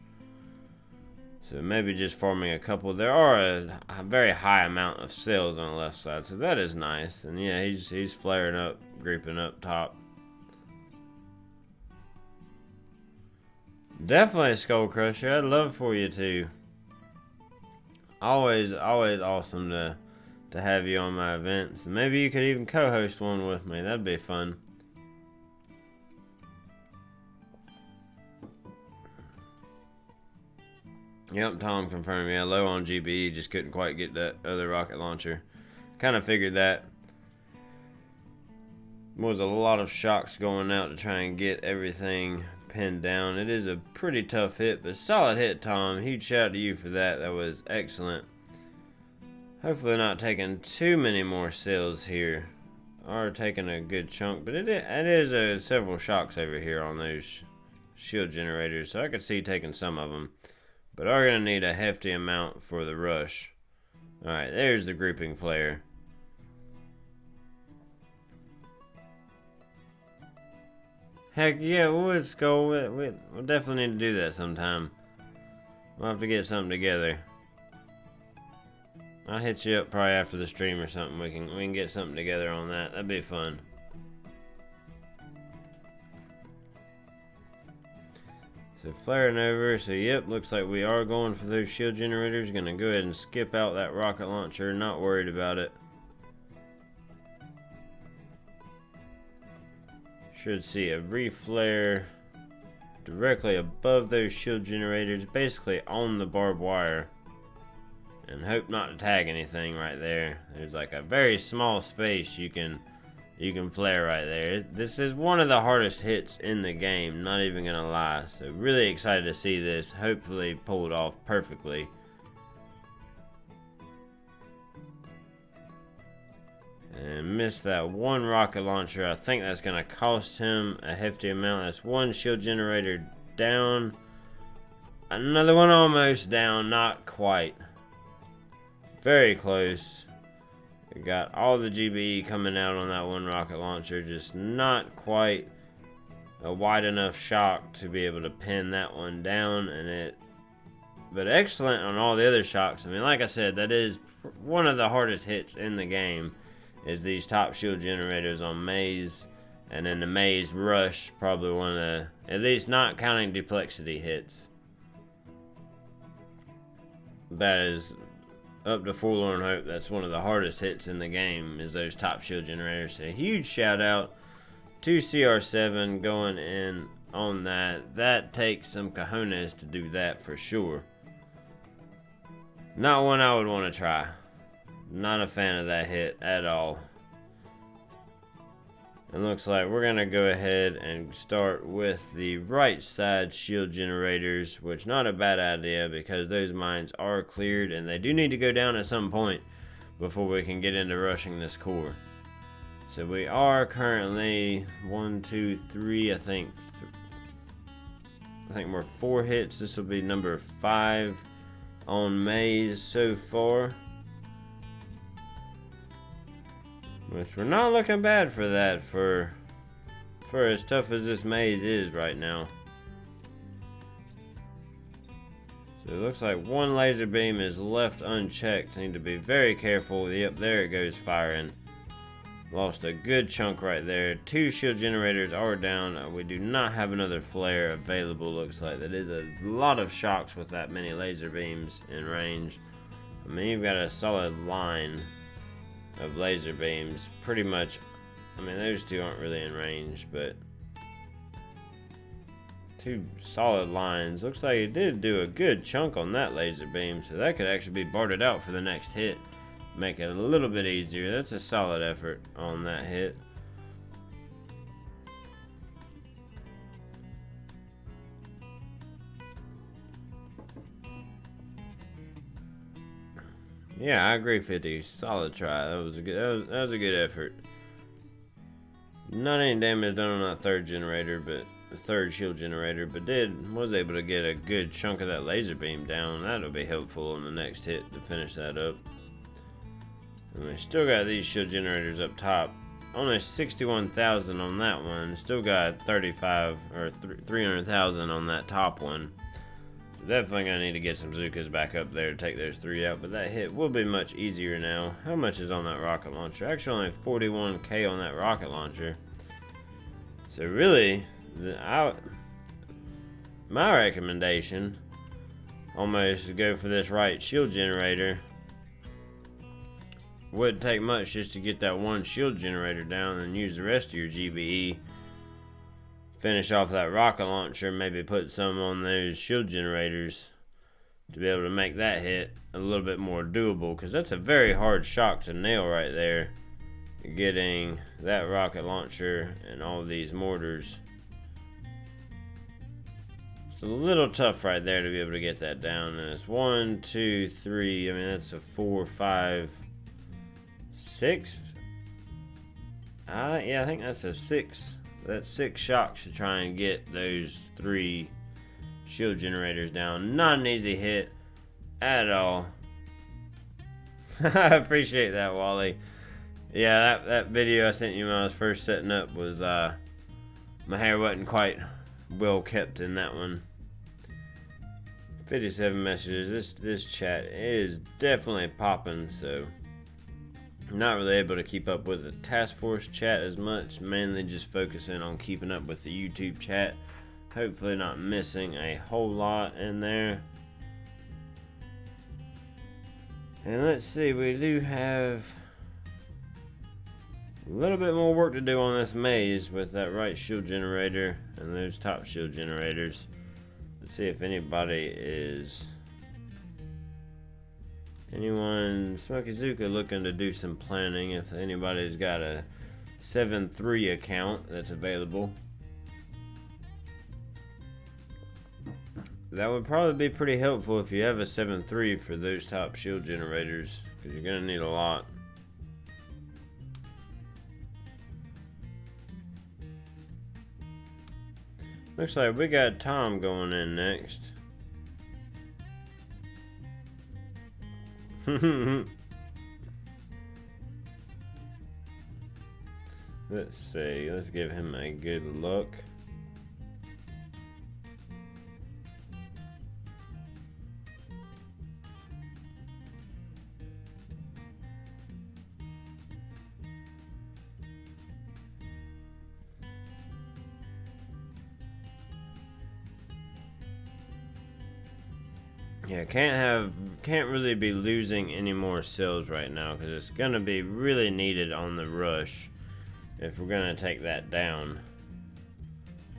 So maybe just farming a couple. There are a very high amount of cells on the left side, so that is nice. And yeah, he's flaring up, grouping up top. Definitely a Skull Crusher. I'd love for you to. Always awesome to have you on my events. Maybe you could even co-host one with me. That'd be fun. Yep, Tom confirmed. Yeah, low on GBE. Just couldn't quite get that other rocket launcher. Kind of figured that. Was a lot of shocks going out to try and get everything pinned down. It is a pretty tough hit, but solid hit, Tom. Huge shout out to you for that. That was excellent. Hopefully not taking too many more cells here. Are taking a good chunk, but it is several shocks over here on those shield generators, so I could see taking some of them. But are going to need a hefty amount for the rush. Alright, there's the grouping flare. Heck yeah, we would, Skull. We'll definitely need to do that sometime. We'll have to get something together. I'll hit you up probably after the stream or something. We can get something together on that. That'd be fun. So flaring over. So yep, looks like we are going for those shield generators. Gonna go ahead and skip out that rocket launcher. Not worried about it. Should see a reflare directly above those shield generators, basically on the barbed wire. And hope not to tag anything right there. There's like a very small space you can flare right there. This is one of the hardest hits in the game, not even gonna lie. So really excited to see this hopefully pulled off perfectly. And missed that one rocket launcher. I think that's going to cost him a hefty amount. That's one shield generator down. Another one almost down. Not quite. Very close. We got all the GBE coming out on that one rocket launcher. Just not quite a wide enough shock to be able to pin that one down. But excellent on all the other shocks. I mean, like I said, that is one of the hardest hits in the game. Is these top shield generators on Maze, and then the Maze Rush, probably one of the, at least not counting Duplexity hits. That is up to Forlorn Hope. That's one of the hardest hits in the game, is those top shield generators. So a huge shout out to CR7 going in on that. That takes some cojones to do that for sure. Not one I would want to try. Not a fan of that hit at all. It looks like we're going to go ahead and start with the right side shield generators, which not a bad idea because those mines are cleared and they do need to go down at some point. before we can get into rushing this core. So we are currently 1, 2, 3, I think we're 4 hits. This will be number 5 on maze so far, which we're not looking bad for that, for as tough as this maze is right now. So it looks like one laser beam is left unchecked. Need to be very careful. Yep, there it goes firing. Lost a good chunk right there. 2 shield generators are down. We do not have another flare available, looks like. That is a lot of shocks with that many laser beams in range. I mean, you've got a solid line of laser beams. Pretty much, I mean, those 2 aren't really in range, but 2 solid lines. Looks like it did do a good chunk on that laser beam, so that could actually be bartered out for the next hit. Make it a little bit easier. That's a solid effort on that hit. Yeah, I agree, 50. Solid try. That was a good effort. Not any damage done on that 3rd generator, but the 3rd shield generator, but was able to get a good chunk of that laser beam down. That'll be helpful on the next hit to finish that up. And we still got these shield generators up top. Only 61,000 on that one. Still got 35 or 300,000 on that top one. So definitely gonna need to get some Zookas back up there to take those 3 out. But that hit will be much easier now. How much is on that rocket launcher? Actually, only 41k on that rocket launcher. So really, my recommendation, almost to go for this right shield generator. Wouldn't take much just to get that 1 shield generator down and use the rest of your GBE. Finish off that rocket launcher, maybe put some on those shield generators to be able to make that hit a little bit more doable, because that's a very hard shock to nail right there. Getting that rocket launcher and all these mortars. It's a little tough right there to be able to get that down. And it's 1, 2, 3. I mean, that's a 4, 5, 6. Yeah, I think that's a 6. That's 6 shocks to try and get those 3 shield generators down. Not an easy hit at all. I appreciate that, Wally. Yeah, that video I sent you when I was first setting up was, my hair wasn't quite well kept in that one. 57 messages. This chat is definitely popping, so not really able to keep up with the task force chat as much, mainly just focusing on keeping up with the YouTube chat. Hopefully not missing a whole lot in there. And let's see, we do have a little bit more work to do on this maze with that right shield generator and those top shield generators. Let's see if anyone Smoky Zuka looking to do some planning, if anybody's got a 7.3 account that's available. That would probably be pretty helpful if you have a 7.3 for those top shield generators, because you're going to need a lot. Looks like we got Tom going in next. Let's see. Let's give him a good look. Yeah, can't really be losing any more cells right now, because it's gonna be really needed on the rush if we're gonna take that down.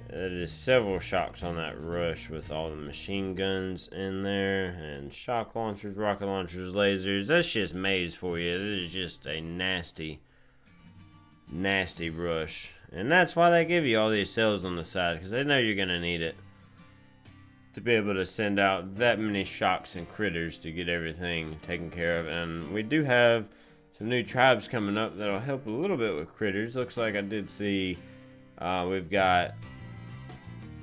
There is several shocks on that rush with all the machine guns in there and shock launchers, rocket launchers, lasers. That's just maze for you. This is just a nasty rush, and that's why they give you all these cells on the side, because they know you're gonna need it to be able to send out that many shocks and critters to get everything taken care of. And we do have some new tribes coming up that'll help a little bit with critters. Looks like I did see we've got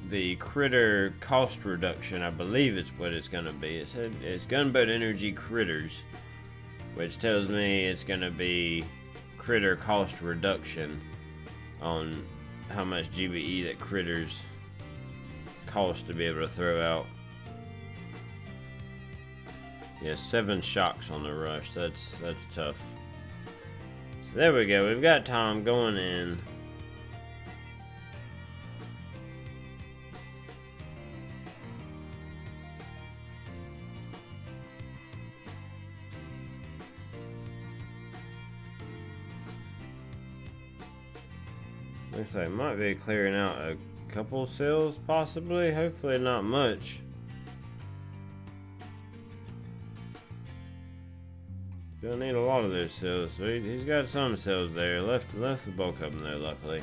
the critter cost reduction, I believe it's what it's going to be. It said it's gunboat energy critters, which tells me it's going to be critter cost reduction on how much GBE that critters cost to be able to throw out. Yeah, 7 shocks on the rush. That's tough. So there we go. We've got Tom going in. Looks like it might be clearing out a couple cells, possibly. Hopefully not much. Gonna need a lot of those cells. So he's got some cells there. Left the bulk of them though, luckily.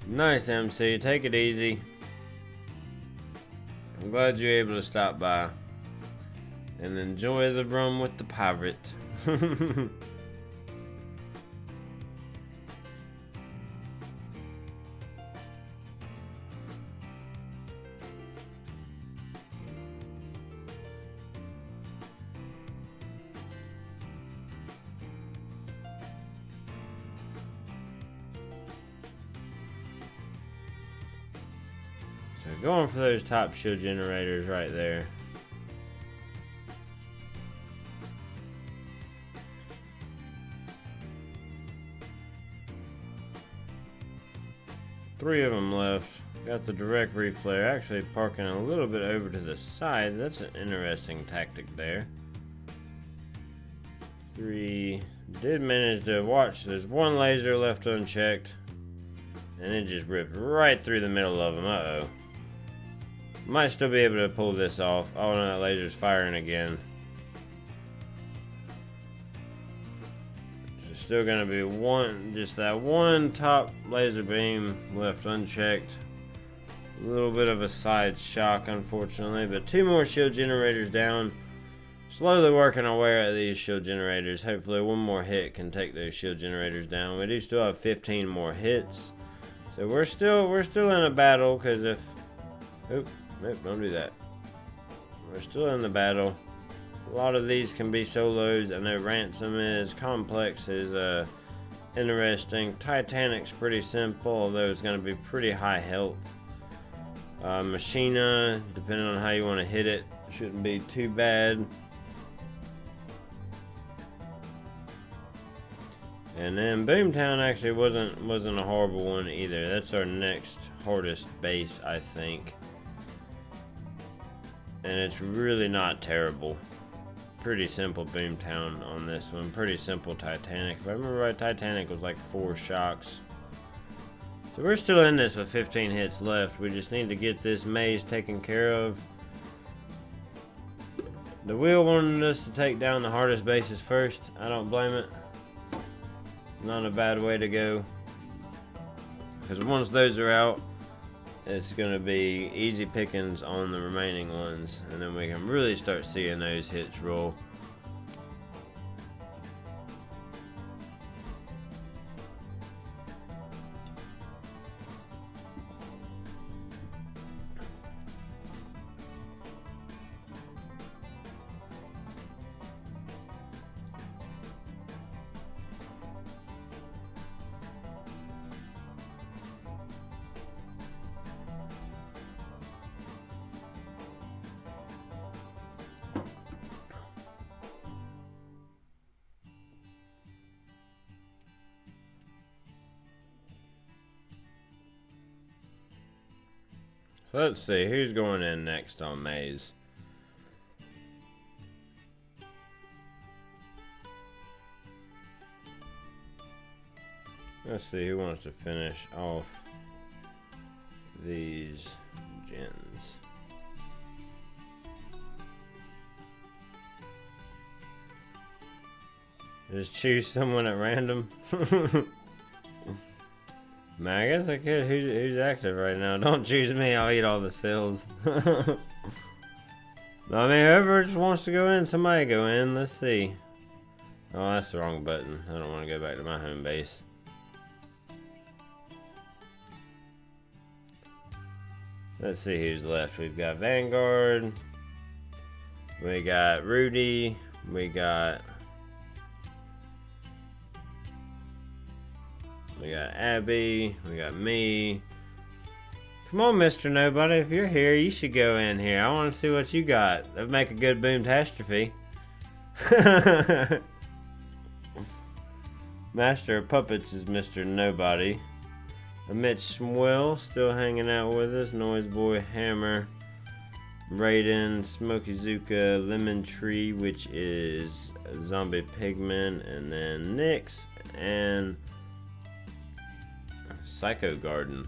Nice, MC. Take it easy. I'm glad you're able to stop by and enjoy the rum with the pirate. So going for those top shield generators right there. Three of them left. Got the direct reflare. Actually parking a little bit over to the side. That's an interesting tactic there. 3. Did manage to watch. There's one laser left unchecked. And it just ripped right through the middle of them. Uh-oh. Might still be able to pull this off. Oh no, that laser's firing again. Still gonna be just that one top laser beam left unchecked. A little bit of a side shock, unfortunately, but 2 more shield generators down. Slowly working our way out of these shield generators. Hopefully, one more hit can take those shield generators down. We do still have 15 more hits, so we're still in a battle. Because if nope, don't do that. We're still in the battle. A lot of these can be solos. I know Ransom is, Complex is interesting. Titanic's pretty simple, although it's going to be pretty high health. Machina, depending on how you want to hit it, shouldn't be too bad. And then Boomtown actually wasn't a horrible one either. That's our next hardest base, I think. And it's really not terrible. Pretty simple Boomtown on this one. Pretty simple Titanic. If I remember right, Titanic was like 4 shocks. So we're still in this with 15 hits left. We just need to get this maze taken care of. The wheel wanted us to take down the hardest bases first. I don't blame it. Not a bad way to go. Because once those are out, it's going to be easy pickings on the remaining ones, and then we can really start seeing those hits roll. So let's see, who's going in next on Maze? Let's see who wants to finish off these gens. Just choose someone at random. Man, I guess I could. Who's active right now? Don't choose me. I'll eat all the cells. I mean, whoever just wants to go in, somebody go in. Let's see. Oh, that's the wrong button. I don't want to go back to my home base. Let's see who's left. We've got Vanguard. We got Rudy. We got Abby. We got me. Come on, Mr. Nobody. If you're here, you should go in here. I want to see what you got. That'd make a good boom-tastrophe. Master of Puppets is Mr. Nobody. Mitch Smwill still hanging out with us. Noise Boy, Hammer, Raiden, Smoky Zuka, Lemon Tree, which is Zombie Pigman, and then Nyx and Psycho Garden.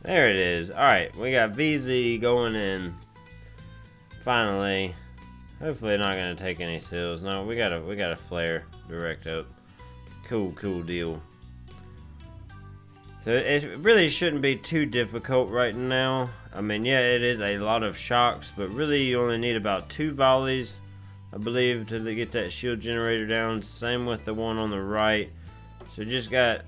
There it is. Alright, we got VZ going in. Finally. Hopefully not gonna take any seals. No, we got a flare direct up. Cool deal. So it really shouldn't be too difficult right now. I mean, yeah, it is a lot of shocks, but really you only need about 2 volleys, I believe, to get that shield generator down. Same with the one on the right. So just got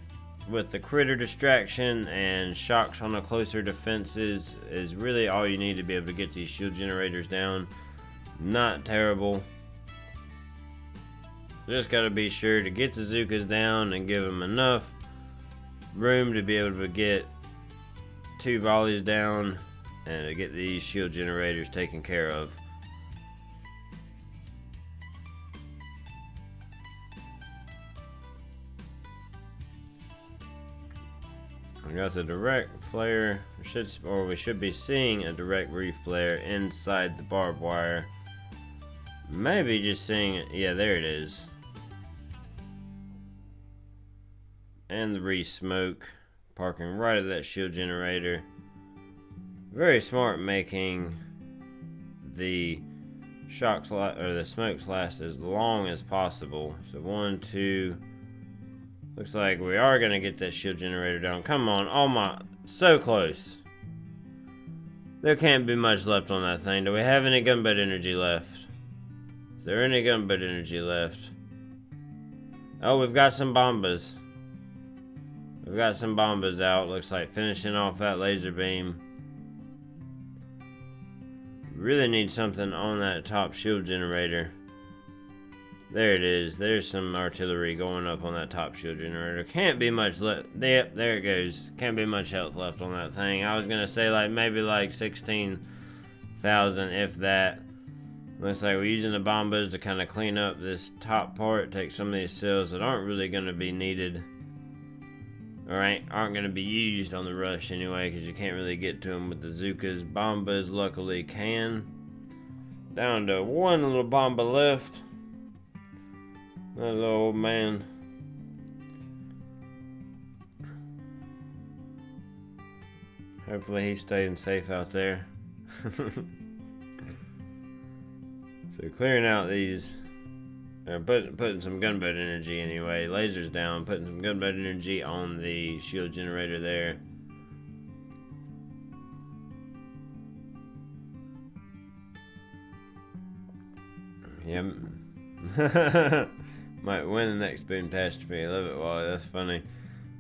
with the critter distraction and shocks on the closer defenses is really all you need to be able to get these shield generators down. Not terrible. Just got to be sure to get the Zukas down and give them enough room to be able to get 2 volleys down and to get these shield generators taken care of. We got the direct flare, we should be seeing a direct reflare inside the barbed wire. Maybe just seeing it, yeah, there it is. And the re-smoke, parking right at that shield generator. Very smart making the shocks or the smokes last as long as possible. So 1, 2. Looks like we are going to get that shield generator down. Come on. Oh my. So close. There can't be much left on that thing. Do we have any gunboat energy left? Is there any gunboat energy left? Oh, we've got some bombas. We've got some bombas out. Looks like finishing off that laser beam. Really need something on that top shield generator. There it is. There's some artillery going up on that top shield generator. Can't be much left. Yep, there it goes. Can't be much health left on that thing. I was going to say like maybe like 16,000 if that. Looks like we're using the bombas to kind of clean up this top part. Take some of these cells that aren't really going to be needed. Or aren't going to be used on the rush anyway, because you can't really get to them with the Zukas. Bombas luckily can. Down to 1 little bomba left. That little old man. Hopefully he's staying safe out there. So clearing out these, putting some gunboat energy anyway. Lasers down, putting some gunboat energy on the shield generator there. Yep. Might win the next boom-tastrophe. I love it, Wally. That's funny.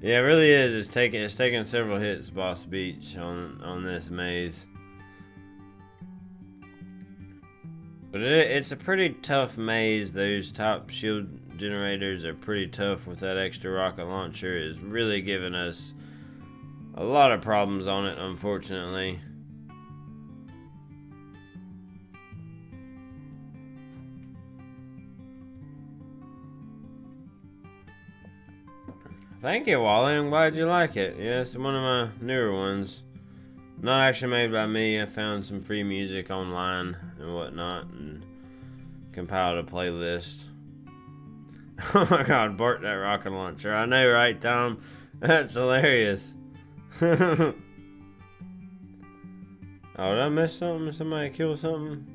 Yeah, it really is. It's taking several hits, Boss Beach, on this maze. But it's a pretty tough maze. Those top shield generators are pretty tough with that extra rocket launcher. It's really giving us a lot of problems on it, unfortunately. Thank you, Wally. I'm glad you like it. Yeah, it's one of my newer ones. Not actually made by me. I found some free music online and whatnot and compiled a playlist. Oh my god, Bart that rocket launcher. I know, right, Tom? That's hilarious. Oh, did I miss something? Did somebody kill something?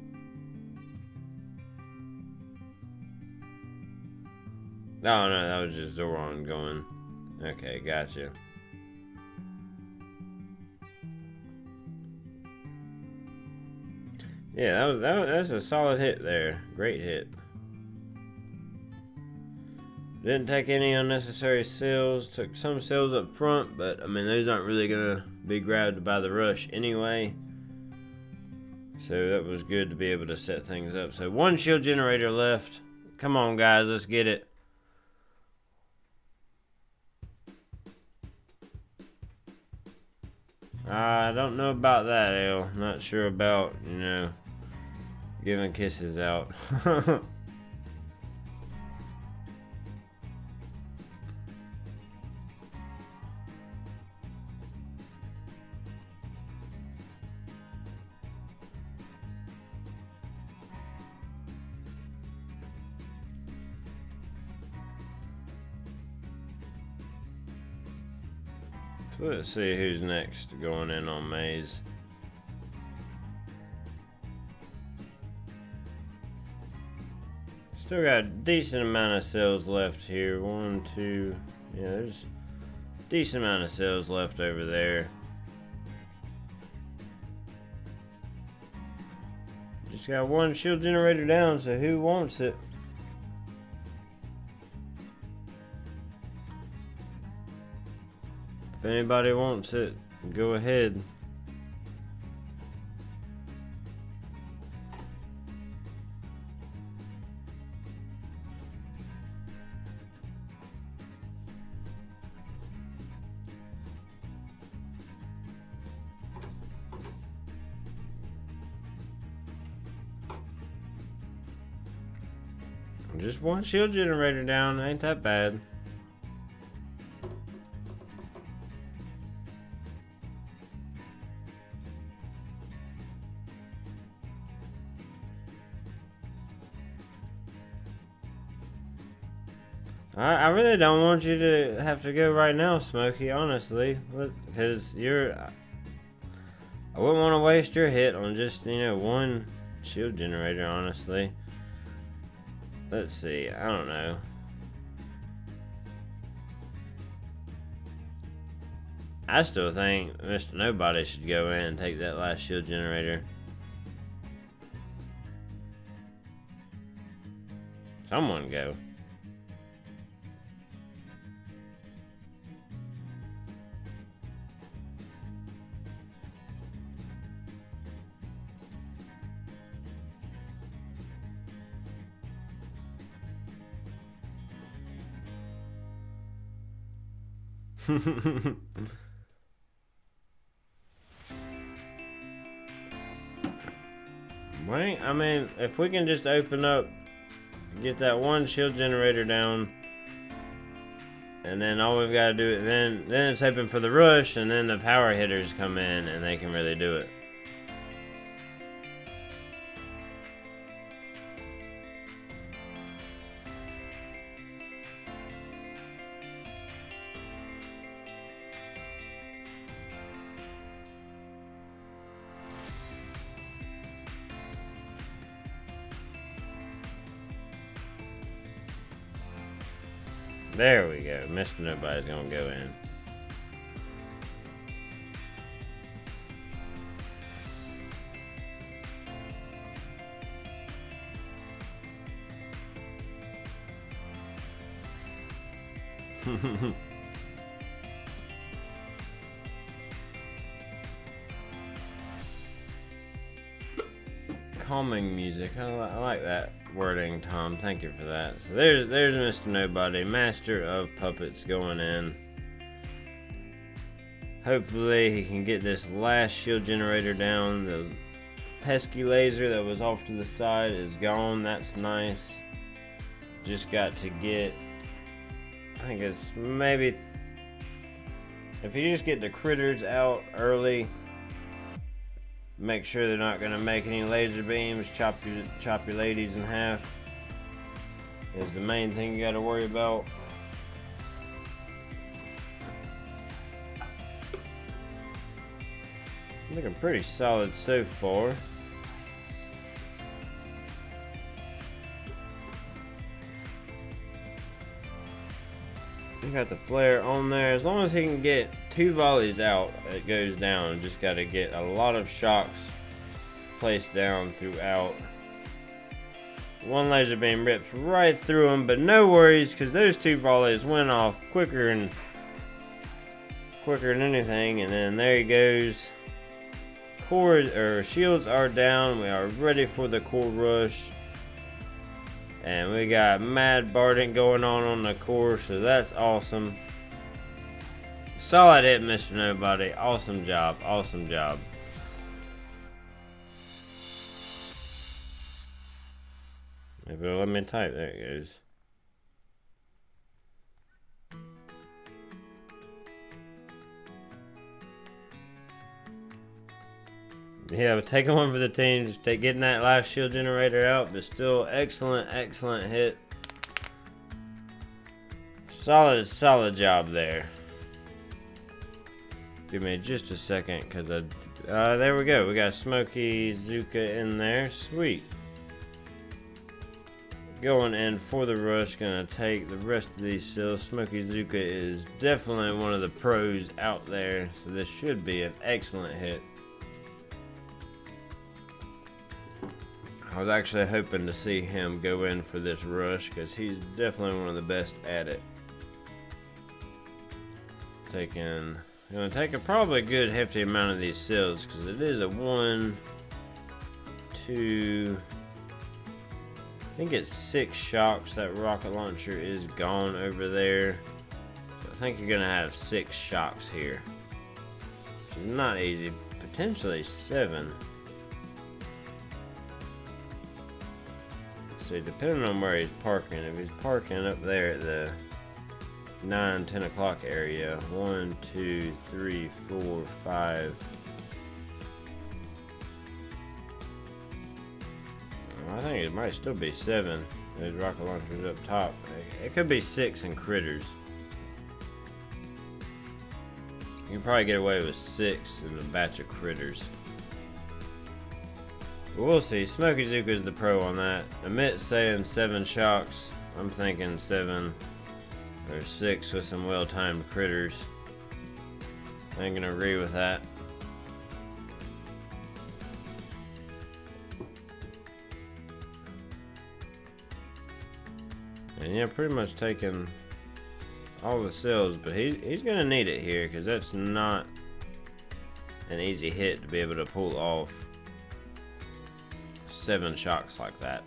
Oh no, that was just Zoran going. Okay, gotcha. Yeah, that's a solid hit there. Great hit. Didn't take any unnecessary seals. Took some seals up front, but I mean those aren't really gonna be grabbed by the rush anyway. So that was good to be able to set things up. So one shield generator left. Come on, guys, let's get it. I don't know about that, Al. Not sure about, giving kisses out. So let's see who's next going in on Maze. Still got a decent amount of cells left here. 1, 2, yeah, there's a decent amount of cells left over there. Just got one shield generator down, so who wants it? If anybody wants it, go ahead. Just one shield generator down, ain't that bad. I really don't want you to have to go right now, Smokey, honestly. Because I wouldn't want to waste your hit on just, one shield generator, honestly. Let's see, I don't know. I still think Mr. Nobody should go in and take that last shield generator. Someone go. Wait, I mean, if we can just open up, get that one shield generator down, and then all we've got to do is then it's open for the rush, and then the power hitters come in and they can really do it. There we go. Mr. Nobody's gonna go in. Calming music. I like that wording, Tom. Thank you for that. So there's Mr. Nobody, master of puppets, going in. Hopefully he can get this last shield generator down. The pesky laser that was off to the side is gone. That's nice. Just got to get, I think it's maybe, if you just get the critters out early, make sure they're not going to make any laser beams, chop your ladies in half. is the main thing you got to worry about. Looking pretty solid so far. He got the flare on there. As long as he can get 2 volleys out, it goes down. Just got to get a lot of shocks placed down throughout. One laser beam rips right through him, but no worries, because those 2 volleys went off quicker than anything. And then there he goes. Shields are down. We are ready for the core rush. And we got mad barding going on the core, so that's awesome. Solid hit, Mr. Nobody. Awesome job. Awesome job. If it'll let me type, there it goes. Yeah, but taking one for the team, just getting that last shield generator out, but still excellent hit. Solid job there. Give me just a second, because there we go. We got Smokey Zuka in there. Sweet. Going in for the rush, gonna take the rest of these seals. Smokey Zuka is definitely one of the pros out there, so this should be an excellent hit. I was actually hoping to see him go in for this rush because he's definitely one of the best at it. Gonna take a probably good hefty amount of these seals because it is a 1, 2, I think it's 6 shocks. That rocket launcher is gone over there. So I think you're gonna have 6 shocks here. Which is not easy. Potentially 7. So depending on where he's parking, if he's parking up there at the 9-10 o'clock area, 1, 2, 3, 4, 5. I think it might still be 7. There's rocket launchers up top. It could be 6 in critters. You can probably get away with 6 in a batch of critters. We'll see. Smokey Zuka is the pro on that. Amit's saying 7 shocks. I'm thinking 7 or 6 with some well-timed critters. I ain't gonna agree with that. And yeah, pretty much taking all the seals, but he's gonna need it here because that's not an easy hit to be able to pull off 7 shocks like that.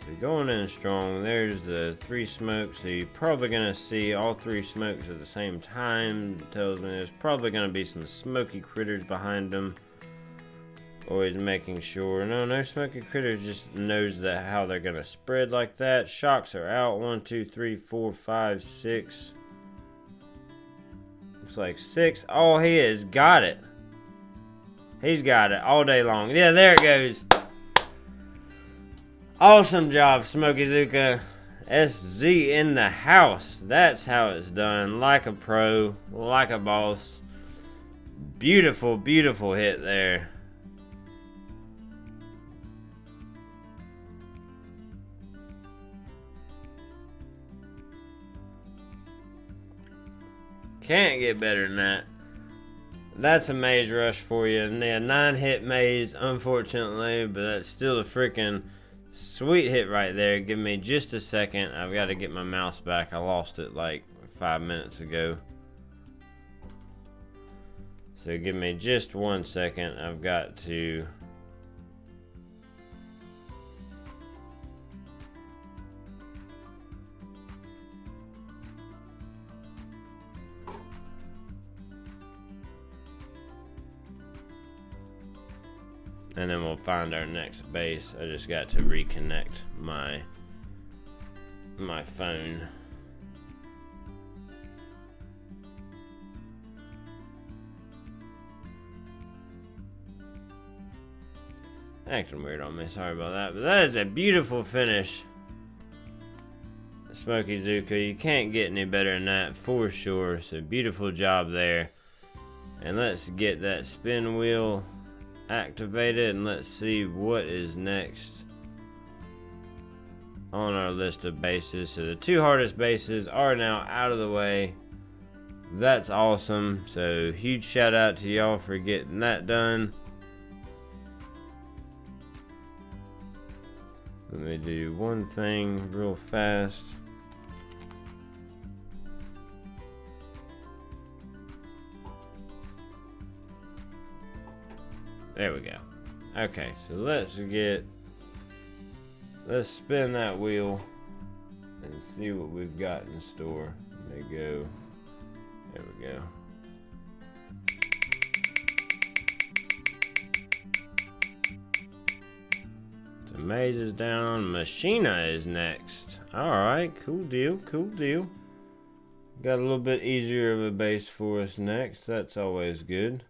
So going in strong, there's the 3 smokes. So you're probably gonna see all 3 smokes at the same time. It tells me there's probably gonna be some smoky critters behind them. Always making sure. No smoky critters, just knows that how they're gonna spread like that. Shocks are out. 1, 2, 3, 4, 5, 6. Looks like 6. Oh, he has got it. He's got it all day long. Yeah, there it goes. Awesome job, Smokey Zuka. SZ in the house. That's how it's done. Like a pro, like a boss. Beautiful, beautiful hit there. Can't get better than that. That's a maze rush for you. And yeah, 9 hit maze, unfortunately, but that's still a freaking sweet hit right there. Give me just a second. I've got to get my mouse back. I lost it like 5 minutes ago. So give me just 1 second. I've got to... and then we'll find our next base. I just got to reconnect my phone. acting weird on me. Sorry about that. But that is a beautiful finish. Smoky Zuka. You can't get any better than that for sure. So beautiful job there. And let's get that spin wheel activated and let's see what is next on our list of bases. So the 2 hardest bases are now out of the way. That's awesome. So huge shout out to y'all for getting that done. Let me do one thing real fast. There we go. Okay, so let's spin that wheel and see what we've got in store. There we go. There we go. So Maze is down. Machina is next. Alright, cool deal, cool deal. Got a little bit easier of a base for us next. That's always good.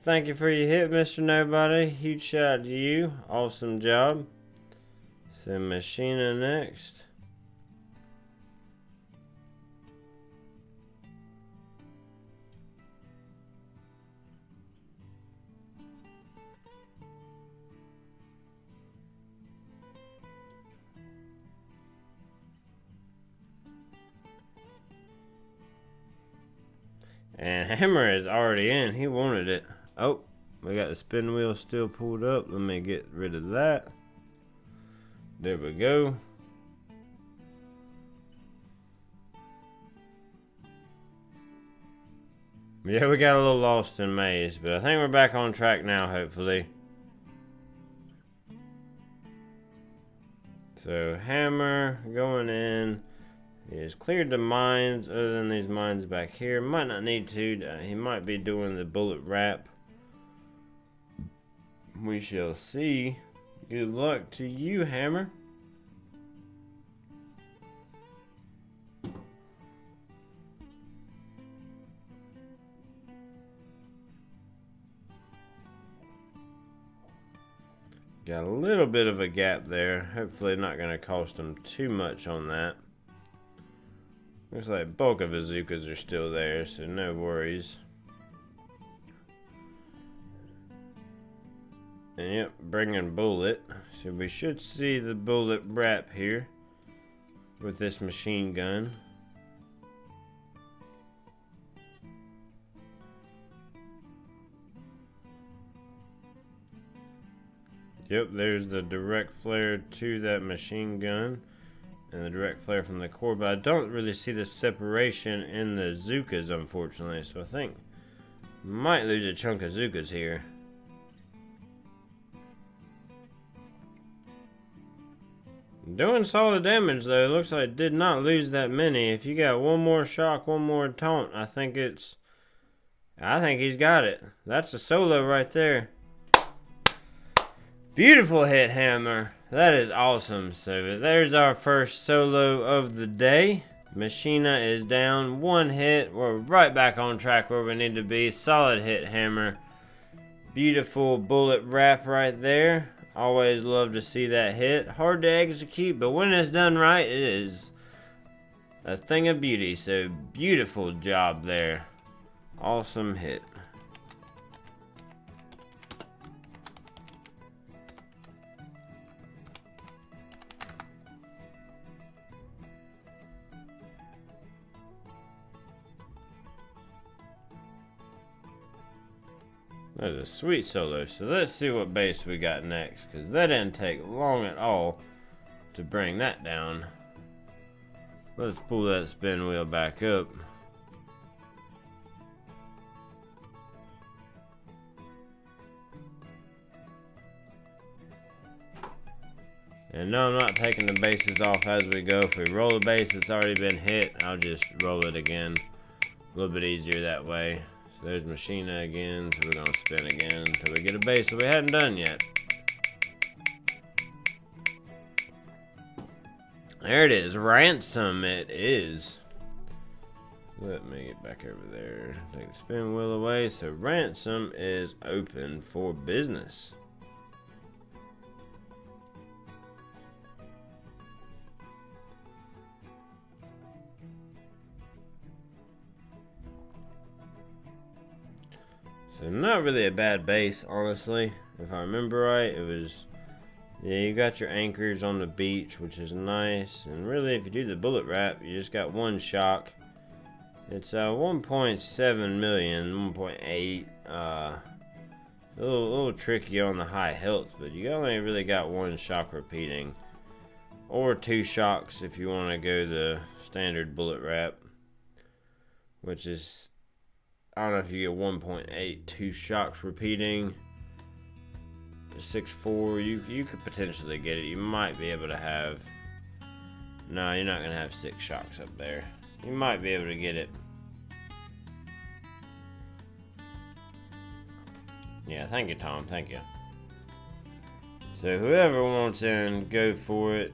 Thank you for your hit, Mr. Nobody. Huge shout out to you. Awesome job. So Machina next. And Hammer is already in. He wanted it. Oh, we got the spin wheel still pulled up. Let me get rid of that. There we go. Yeah, we got a little lost in Maze, but I think we're back on track now, hopefully. So, Hammer going in. He has cleared the mines, other than these mines back here. Might not need to. He might be doing the bullet wrap. We shall see. Good luck to you, Hammer. Got a little bit of a gap there. Hopefully not going to cost him too much on that. Looks like bulk of Azukas are still there, so no worries. And yep, bringing bullet. So we should see the bullet wrap here with this machine gun. Yep, there's the direct flare to that machine gun and the direct flare from the core, but I don't really see the separation in the Zukas, unfortunately, so I think might lose a chunk of Zukas here. Doing solid damage though. It looks like it did not lose that many. If you got one more shock, one more taunt, I think he's got it. That's a solo right there. Beautiful hit, Hammer. That is awesome. So there's our first solo of the day. Machina is down 1 hit. We're right back on track where we need to be. Solid hit, Hammer. Beautiful bullet wrap right there. Always love to see that hit. Hard to execute, but when it's done right, it is a thing of beauty. So beautiful job there. Awesome hit. That's a sweet solo. So let's see what base we got next, because that didn't take long at all to bring that down. Let's pull that spin wheel back up. And no, I'm not taking the bases off as we go. If we roll a base that's already been hit, I'll just roll it again. A little bit easier that way. So there's Machina again, so we're going to spin again until we get a base that we hadn't done yet. There it is. Ransom it is. Let me get back over there. Take the spin wheel away. So Ransom is open for business. So not really a bad base, honestly. If I remember right, it was... Yeah, you got your anchors on the beach, which is nice. And really, if you do the bullet wrap, you just got one shock. It's 1.7 million, 1.8. A little tricky on the high health, but you only really got one shock repeating. Or two shocks if you want to go the standard bullet wrap. Which is... I don't know if you get 1.8, 2 shocks repeating. 6.4, you could potentially get it. You might be able to have... No, you're not going to have 6 shocks up there. You might be able to get it. Yeah, thank you, Tom. Thank you. So whoever wants in, go for it.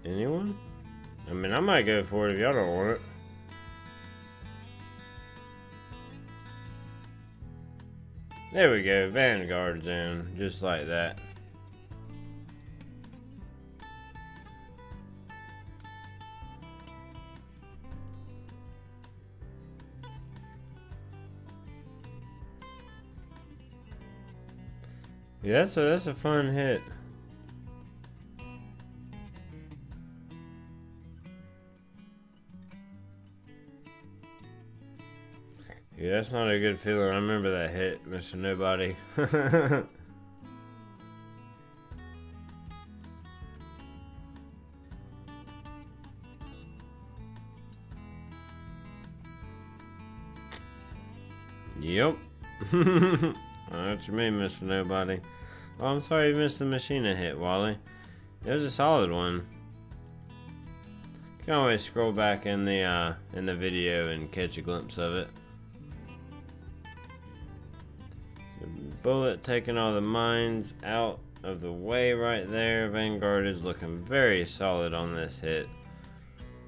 Anyone? I mean, I might go for it if y'all don't want it. There we go, Vanguard's in, just like that. Yeah, that's a fun hit. Yeah, that's not a good feeling. I remember that hit, Mr. Nobody. Yep. That's me, Mr. Nobody. Oh, I'm sorry you missed the machine hit, Wally. It was a solid one. You can always scroll back in the video and catch a glimpse of it. Bullet taking all the mines out of the way right there. Vanguard is looking very solid on this hit.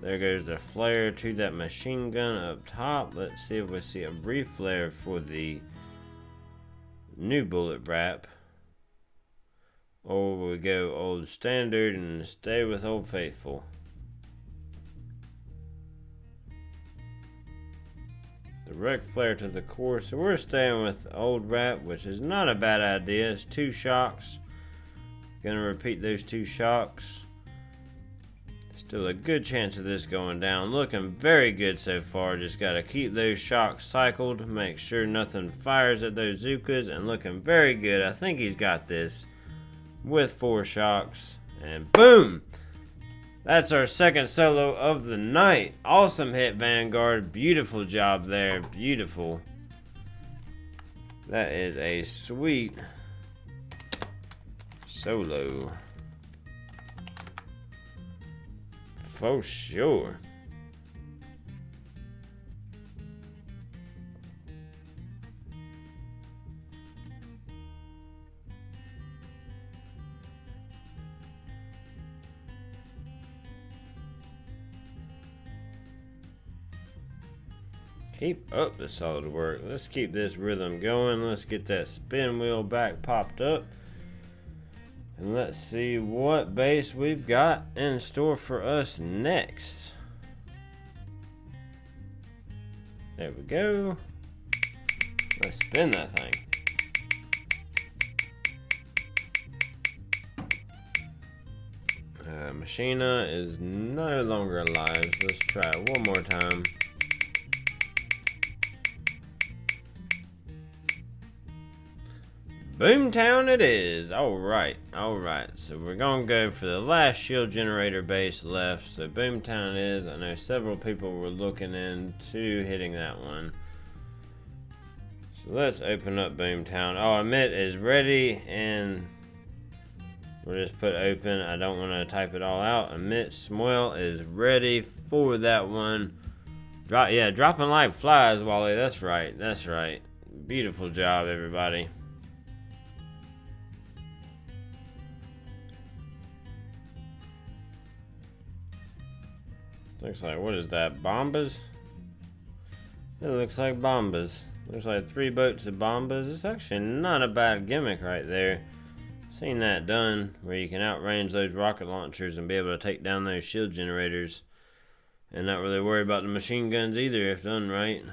There goes the flare to that machine gun up top. Let's see if we see a reflare for the new bullet wrap. Or we go old standard and stay with Old Faithful. Direct flare to the core, so we're staying with old wrap, which is not a bad idea. It's 2 shocks. Gonna repeat those 2 shocks. Still a good chance of this going down. Looking very good so far. Just gotta keep those shocks cycled. Make sure nothing fires at those Zukas. And looking very good. I think he's got this with 4 shocks. And boom! That's our second solo of the night. Awesome hit, Vanguard. Beautiful job there. Beautiful. That is a sweet solo. For sure. Keep up the solid work. Let's keep this rhythm going. Let's get that spin wheel back popped up. And let's see what base we've got in store for us next. There we go. Let's spin that thing. Machina is no longer alive. So let's try it one more time. Boomtown it is. Alright. So we're going to go for the last shield generator base left. So Boomtown is. I know several people were looking into hitting that one. So let's open up Boomtown. Oh, Amit is ready and We'll just put open. I don't want to type it all out. Emit Smell is ready for that one. Dropping like flies, Wally. That's right. That's right. Beautiful job, everybody. Looks like, what is that? Bombas? It looks like bombas. Looks like 3 boats of bombas. It's actually not a bad gimmick right there. Seen that done where you can outrange those rocket launchers and be able to take down those shield generators and not really worry about the machine guns either if done right.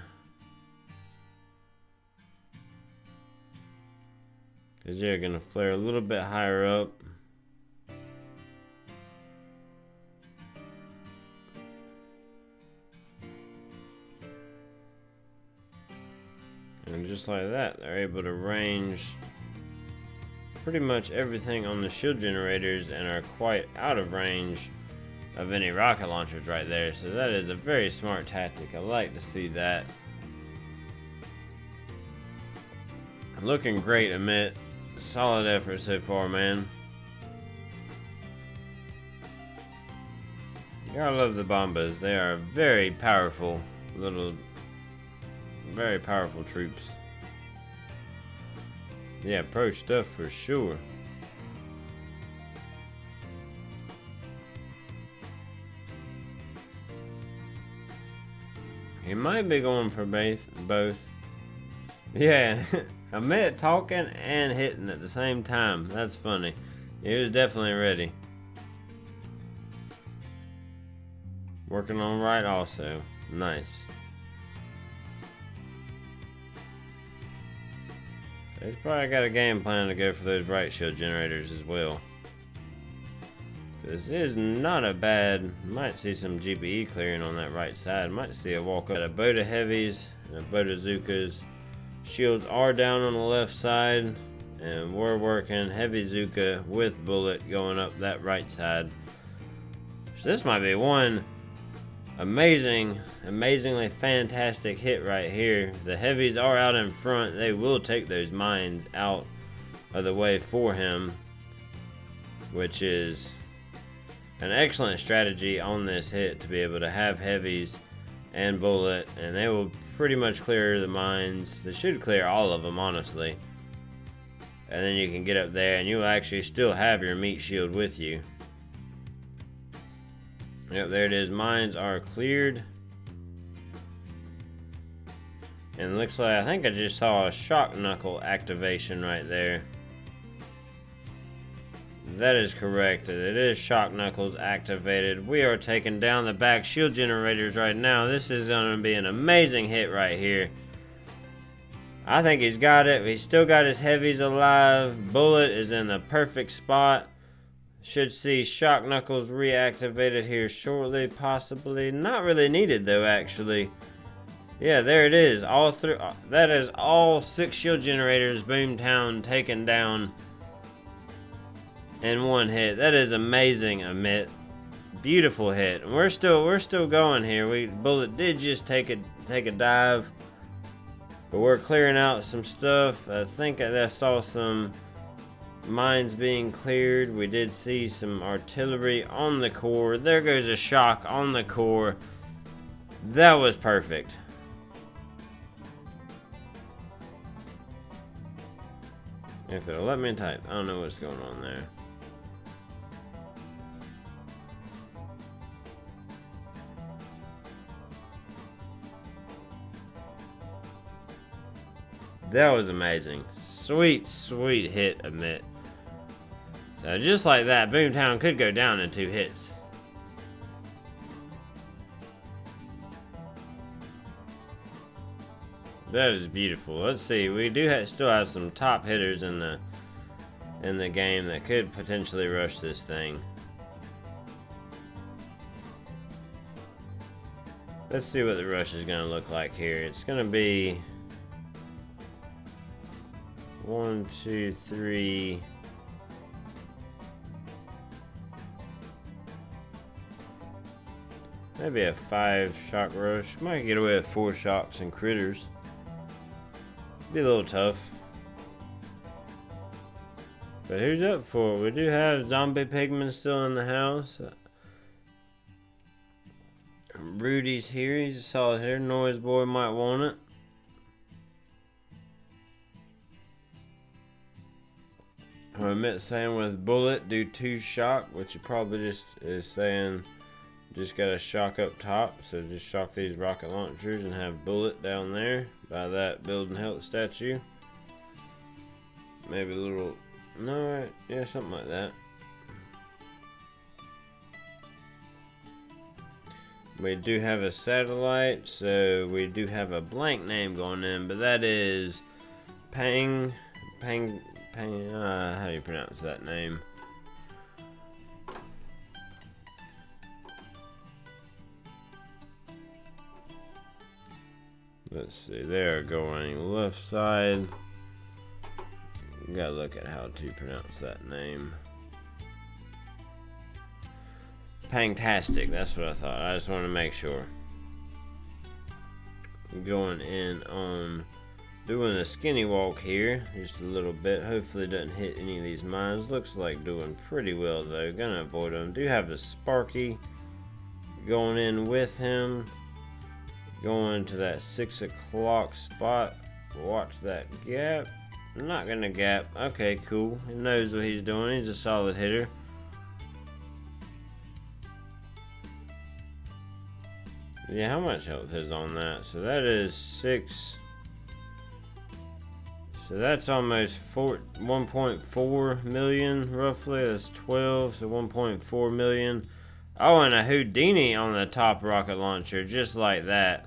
Because they're going to flare a little bit higher up. And just like that, they're able to range pretty much everything on the shield generators and are quite out of range of any rocket launchers right there. So that is a very smart tactic. I like to see that. Looking great, Emit. Solid effort so far, man. Gotta love the bombas. They are very powerful very powerful troops. Yeah, pro stuff for sure. He might be going for both. Yeah, Emit talking and hitting at the same time. That's funny. He was definitely ready. Working on right also. Nice. So he's probably got a game plan to go for those right shield generators as well. This is not a bad. Might see some GPE clearing on that right side. Might see a walk up. Got a boat of heavies and a boat of Zukas. Shields are down on the left side, and we're working heavy Zuka with bullet going up that right side. So this might be one amazingly fantastic hit right here. The heavies are out in front. They will take those mines out of the way for him, which is an excellent strategy on this hit to be able to have heavies and bullet, and they will pretty much clear the mines. They should clear all of them, honestly. And then you can get up there and you'll actually still have your meat shield with you. Yep, there it is. Mines are cleared. And it looks like, I think I just saw a shock knuckle activation right there. That is correct. It is shock knuckles activated. We are taking down the back shield generators right now. This is going to be an amazing hit right here. I think he's got it. He's still got his heavies alive. Bullet is in the perfect spot. Should see shock knuckles reactivated here shortly, possibly. Not really needed though, actually. Yeah, there it is. That is all 6 shield generators Boomtown taken down in one hit. That is amazing, Emit. Beautiful hit. And we're still going here. Bullet did just take a dive, but we're clearing out some stuff. I think I saw some mines being cleared. We did see some artillery on the core. There goes a shock on the core. That was perfect. If it'll let me type. I don't know what's going on there. That was amazing. Sweet, sweet hit, Emit. So just like that, Boomtown could go down in 2 hits. That is beautiful. Let's see. We do still have some top hitters in the game that could potentially rush this thing. Let's see what the rush is going to look like here. It's going to be 1, 2, 3. Maybe a 5 shock rush. Might get away with 4 shocks and critters. Be a little tough. But who's up for it? We do have zombie pigmen still in the house. Rudy's here. He's a solid hitter. Noise Boy might want it. I admit saying with Bullet do 2 shock, which it probably just is saying just got a shock up top. So just shock these rocket launchers and have Bullet down there by that building health statue. Maybe a little, no, yeah, something like that. We do have a satellite, so we do have a blank name going in, but that is Pang, how do you pronounce that name? Let's see, they're going left side. We gotta look at how to pronounce that name. Pangtastic, that's what I thought. I just want to make sure. Going in on doing a skinny walk here, just a little bit. Hopefully it doesn't hit any of these mines. Looks like doing pretty well though. Gonna avoid them. Do have a Sparky going in with him. Going to that 6 o'clock spot. Watch that gap. I'm not gonna gap. Okay, cool. He knows what he's doing. He's a solid hitter. Yeah, how much health is on that? So that is 6. So that's almost 1.4 million roughly. That's 12, so 1.4 million. Oh, and a Houdini on the top rocket launcher, just like that.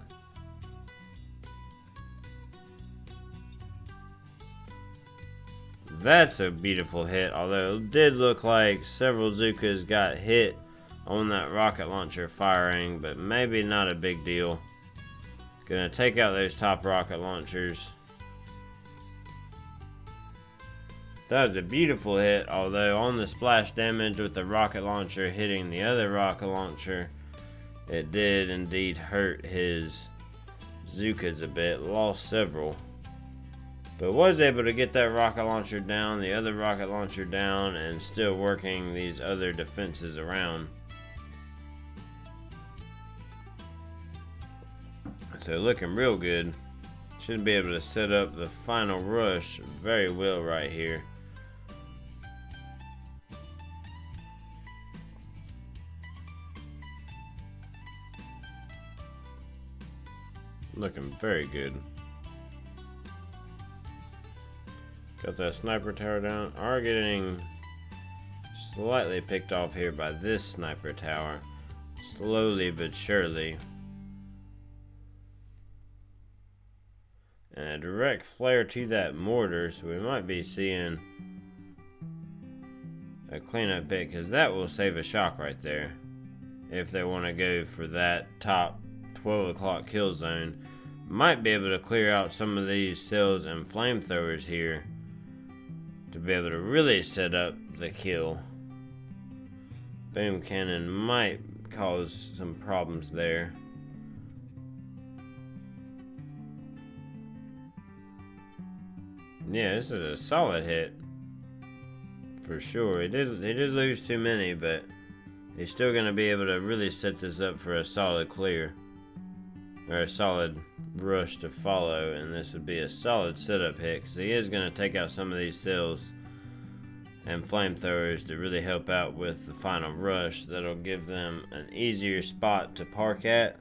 That's a beautiful hit, although it did look like several Zookas got hit on that rocket launcher firing, but maybe not a big deal. Gonna take out those top rocket launchers. That was a beautiful hit, although on the splash damage with the rocket launcher hitting the other rocket launcher, it did indeed hurt his Zookas a bit. Lost several. But was able to get that rocket launcher down, the other rocket launcher down, and still working these other defenses around. So looking real good. Should be able to set up the final rush very well right here. Looking very good. Got that sniper tower down. Are getting slightly picked off here by this sniper tower. Slowly but surely. And a direct flare to that mortar, so we might be seeing a cleanup hit, because that will save a shock right there. If they want to go for that top 12 o'clock kill zone. Might be able to clear out some of these cells and flamethrowers here to be able to really set up the kill. Boom cannon might cause some problems there. Yeah, this is a solid hit for sure. He did lose too many, but he's still going to be able to really set this up for a solid clear, or a solid rush to follow, and this would be a solid setup hit because he is going to take out some of these cells and flamethrowers to really help out with the final rush. That'll give them an easier spot to park at.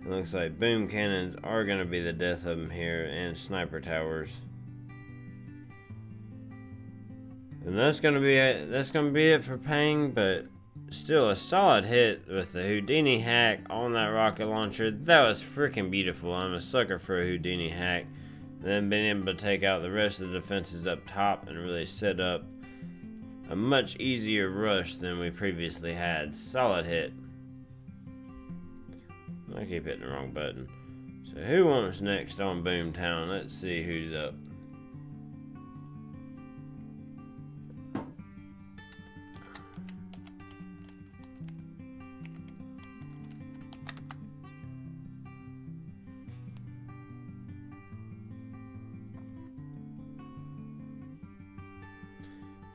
It looks like boom cannons are going to be the death of them here, and sniper towers. And that's gonna be it for Pang, but still a solid hit with the Houdini hack on that rocket launcher. That was freaking beautiful. I'm a sucker for a Houdini hack. And then being able to take out the rest of the defenses up top and really set up a much easier rush than we previously had. Solid hit. I keep hitting the wrong button. So who wants next on Boomtown? Let's see who's up.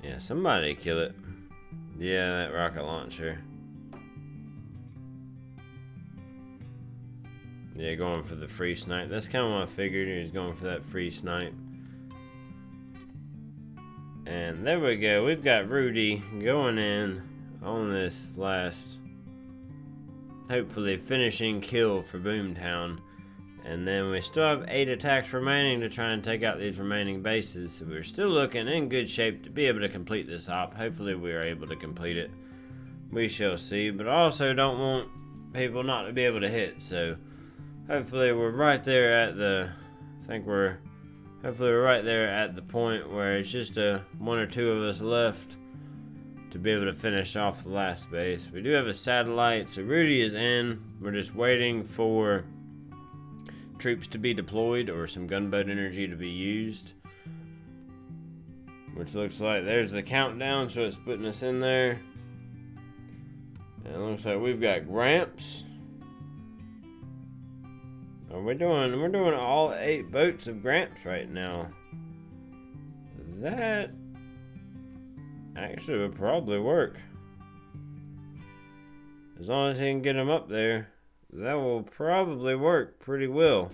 Yeah, somebody kill it. Yeah, that rocket launcher. Yeah, going for the free snipe. That's kind of what I figured. He was going for that free snipe. And there we go. We've got Rudy going in on this last, hopefully finishing kill for Boomtown. And then we still have 8 attacks remaining to try and take out these remaining bases. So we're still looking in good shape to be able to complete this op. Hopefully we are able to complete it. We shall see. But I also don't want people not to be able to hit. So hopefully we're right there at the, hopefully we're right there at the point where it's just one or two of us left to be able to finish off the last base. We do have a satellite, so Rudy is in. We're just waiting for troops to be deployed or some gunboat energy to be used. Which looks like there's the countdown, so it's putting us in there. And it looks like we've got Gramps. We're doing all 8 boats of Gramps right now. That actually would probably work. As long as he can get them up there, that will probably work pretty well.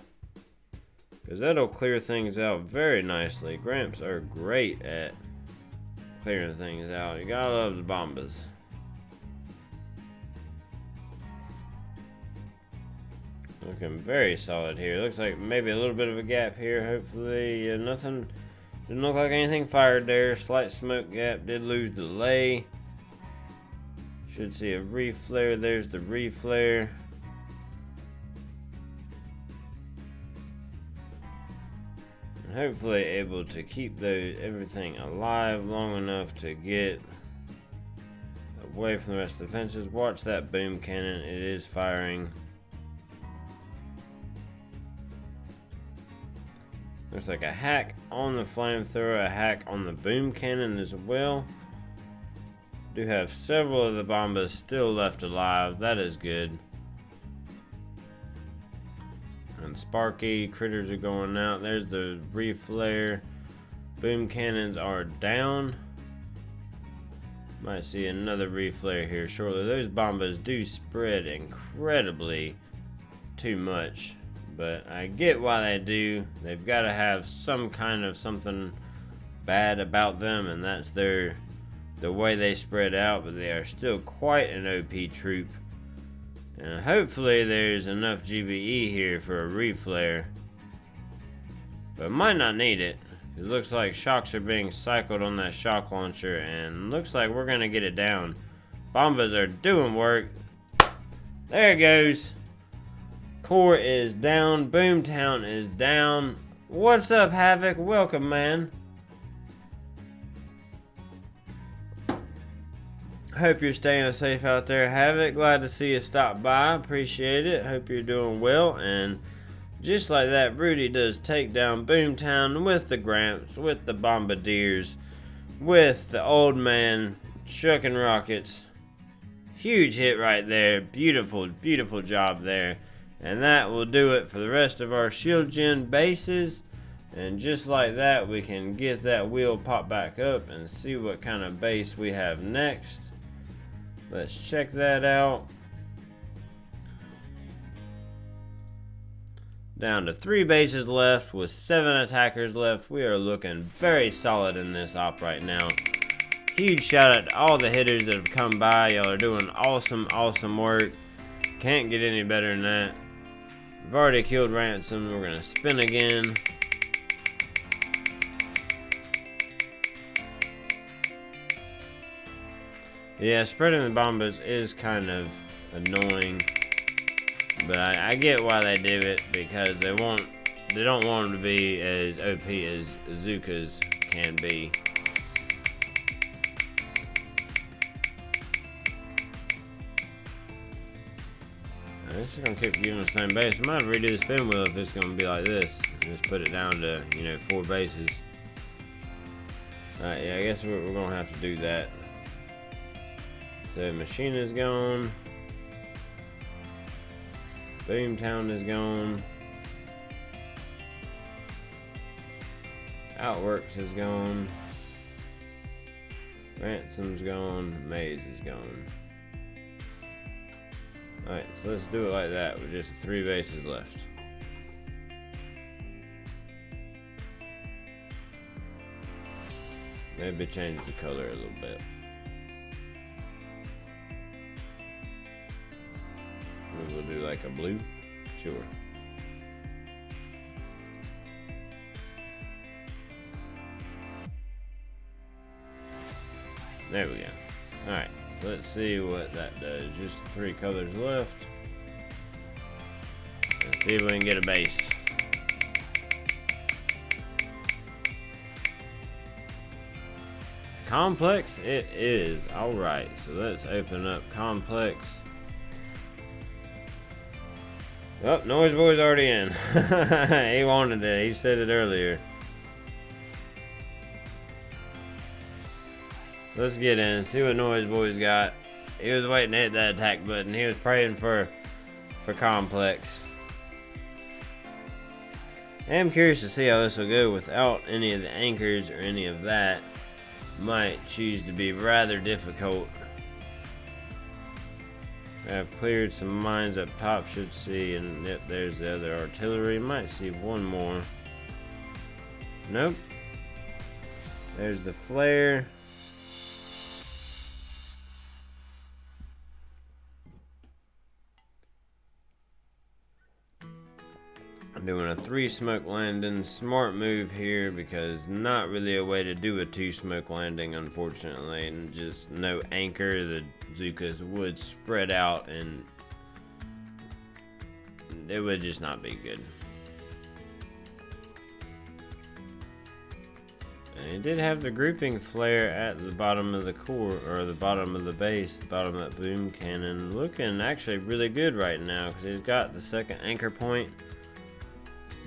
Because that'll clear things out very nicely. Gramps are great at clearing things out. You gotta love the bombas. Looking very solid here. Looks like maybe a little bit of a gap here. Hopefully nothing. Didn't look like anything fired there. Slight smoke gap. Did lose delay. Should see a reflare. There's the reflare. And hopefully able to keep everything alive long enough to get away from the rest of the fences. Watch that boom cannon. It is firing. Looks like a hack on the flamethrower, a hack on the boom cannon as well. Do have several of the bombas still left alive. That is good. And Sparky critters are going out. There's the reflare. Boom cannons are down. Might see another reflare here shortly. Those bombas do spread incredibly too much. But I get why they do. They've got to have some kind of something bad about them, and that's the way they spread out. But they are still quite an OP troop. And hopefully there's enough GBE here for a reflare. But might not need it. It looks like shocks are being cycled on that shock launcher, and looks like we're going to get it down. Bombas are doing work. There it goes. Core is down. Boomtown is down. What's up, Havoc? Welcome, man. Hope you're staying safe out there, Havoc. Glad to see you stop by. Appreciate it. Hope you're doing well. And just like that, Rudy does take down Boomtown with the Gramps, with the Bombardiers, with the old man chucking rockets. Huge hit right there. Beautiful, beautiful job there. And that will do it for the rest of our shield gen bases. And just like that, we can get that wheel pop back up and see what kind of base we have next. Let's check that out. Down to 3 bases left with 7 attackers left. We are looking very solid in this op right now. Huge shout out to all the hitters that have come by. Y'all are doing awesome, awesome work. Can't get any better than that. We've already killed Ransom. We're going to spin again. Yeah, spreading the bombas is kind of annoying. But I get why they do it, because they don't want them to be as OP as Zukas can be. It's just gonna keep giving the same base. I might redo the spin wheel if it's gonna be like this. Just put it down to, 4 bases. Alright, yeah, I guess we're gonna have to do that. So machine is gone. Boomtown is gone. Outworks is gone. Ransom's gone. Maze is gone. Alright, so let's do it like that with just 3 bases left. Maybe change the color a little bit. Maybe we'll do like a blue. Sure. There we go. Alright, let's see what that does. Just 3 colors left. Let's see if we can get a base. Complex it is. Alright, so let's open up Complex. Oh, Noise Boy's already in. He wanted it. He said it earlier. Let's get in and see what Noise Boy's got. He was waiting to hit that attack button. He was praying for Complex. I am curious to see how this will go without any of the anchors or any of that. Might choose to be rather difficult. I've cleared some mines up top, should see, and yep, there's the other artillery. Might see one more. Nope. There's the flare. I'm doing a 3 smoke landing. Smart move here because not really a way to do a 2 smoke landing, unfortunately, and just no anchor. The Zookas would spread out and it would just not be good. And it did have the grouping flare at the bottom of the core, or the bottom of the base, the bottom of that boom cannon, looking actually really good right now because he's got the second anchor point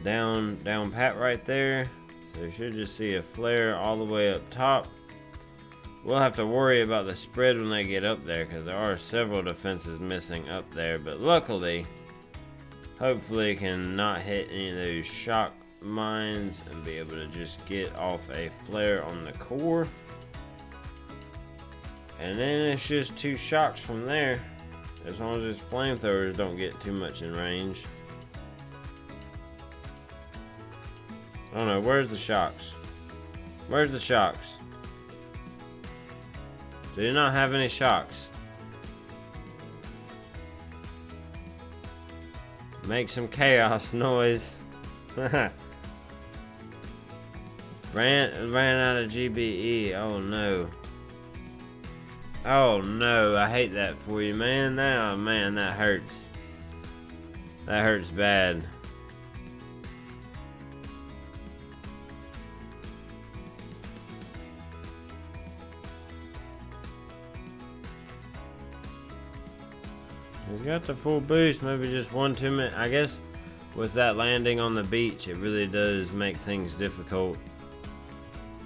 down pat right there. So you should just see a flare all the way up top. We'll have to worry about the spread when they get up there because there are several defenses missing up there, but luckily, hopefully can not hit any of those shock mines and be able to just get off a flare on the core. And then it's just 2 shocks from there, as long as his flamethrowers don't get too much in range. I don't know, where's the shocks? Where's the shocks? Do you not have any shocks? Make some chaos noise. Ran out of GBE. Oh no. Oh no, I hate that for you, man. Now, man, that hurts. That hurts bad. He's got the full boost, maybe just 1 2 minutes. I guess with that landing on the beach, it really does make things difficult.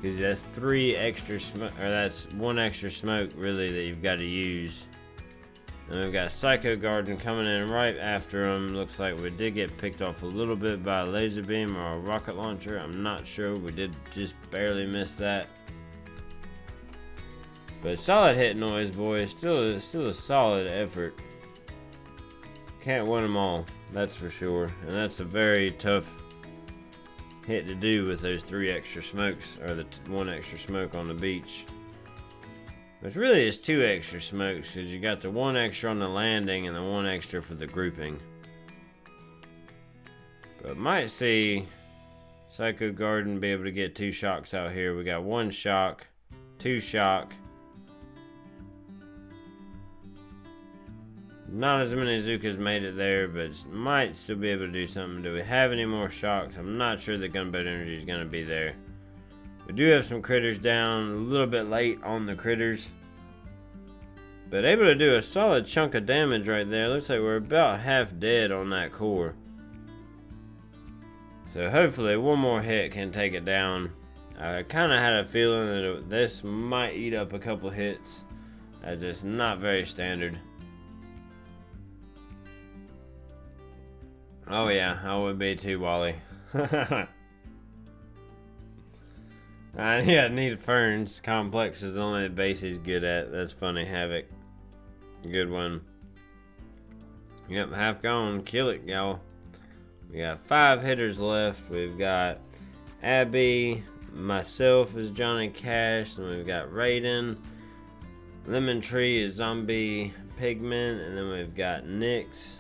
Because that's 3 extra smoke, or that's 1 extra smoke really that you've got to use. And we've got Psycho Garden coming in right after him. Looks like we did get picked off a little bit by a laser beam or a rocket launcher. I'm not sure. We did just barely miss that. But solid hit, Noise Boy. Still a solid effort. Can't win them all, that's for sure. And that's a very tough hit to do with those 3 extra smokes, or the 1 extra smoke on the beach. Which really is 2 extra smokes, because you got the 1 extra on the landing and the 1 extra for the grouping. But might see Psycho Garden be able to get 2 shocks out here. We got 1 shock, 2 shock. Not as many Zookas made it there, but might still be able to do something. Do we have any more shocks? I'm not sure the gunboat energy is going to be there. We do have some critters down, a little bit late on the critters. But able to do a solid chunk of damage right there. Looks like we're about half dead on that core. So hopefully 1 more hit can take it down. I kind of had a feeling that this might eat up a couple hits, as it's not very standard. Oh yeah, I would be too, Wally. Yeah, need ferns. Complex is the only base he's good at. That's funny. Havoc. Good one. Yep, half gone. Kill it, y'all. We got 5 hitters left. We've got Abby, myself is Johnny Cash, and we've got Raiden. Lemon Tree is Zombie Pigment, and then we've got Nyx.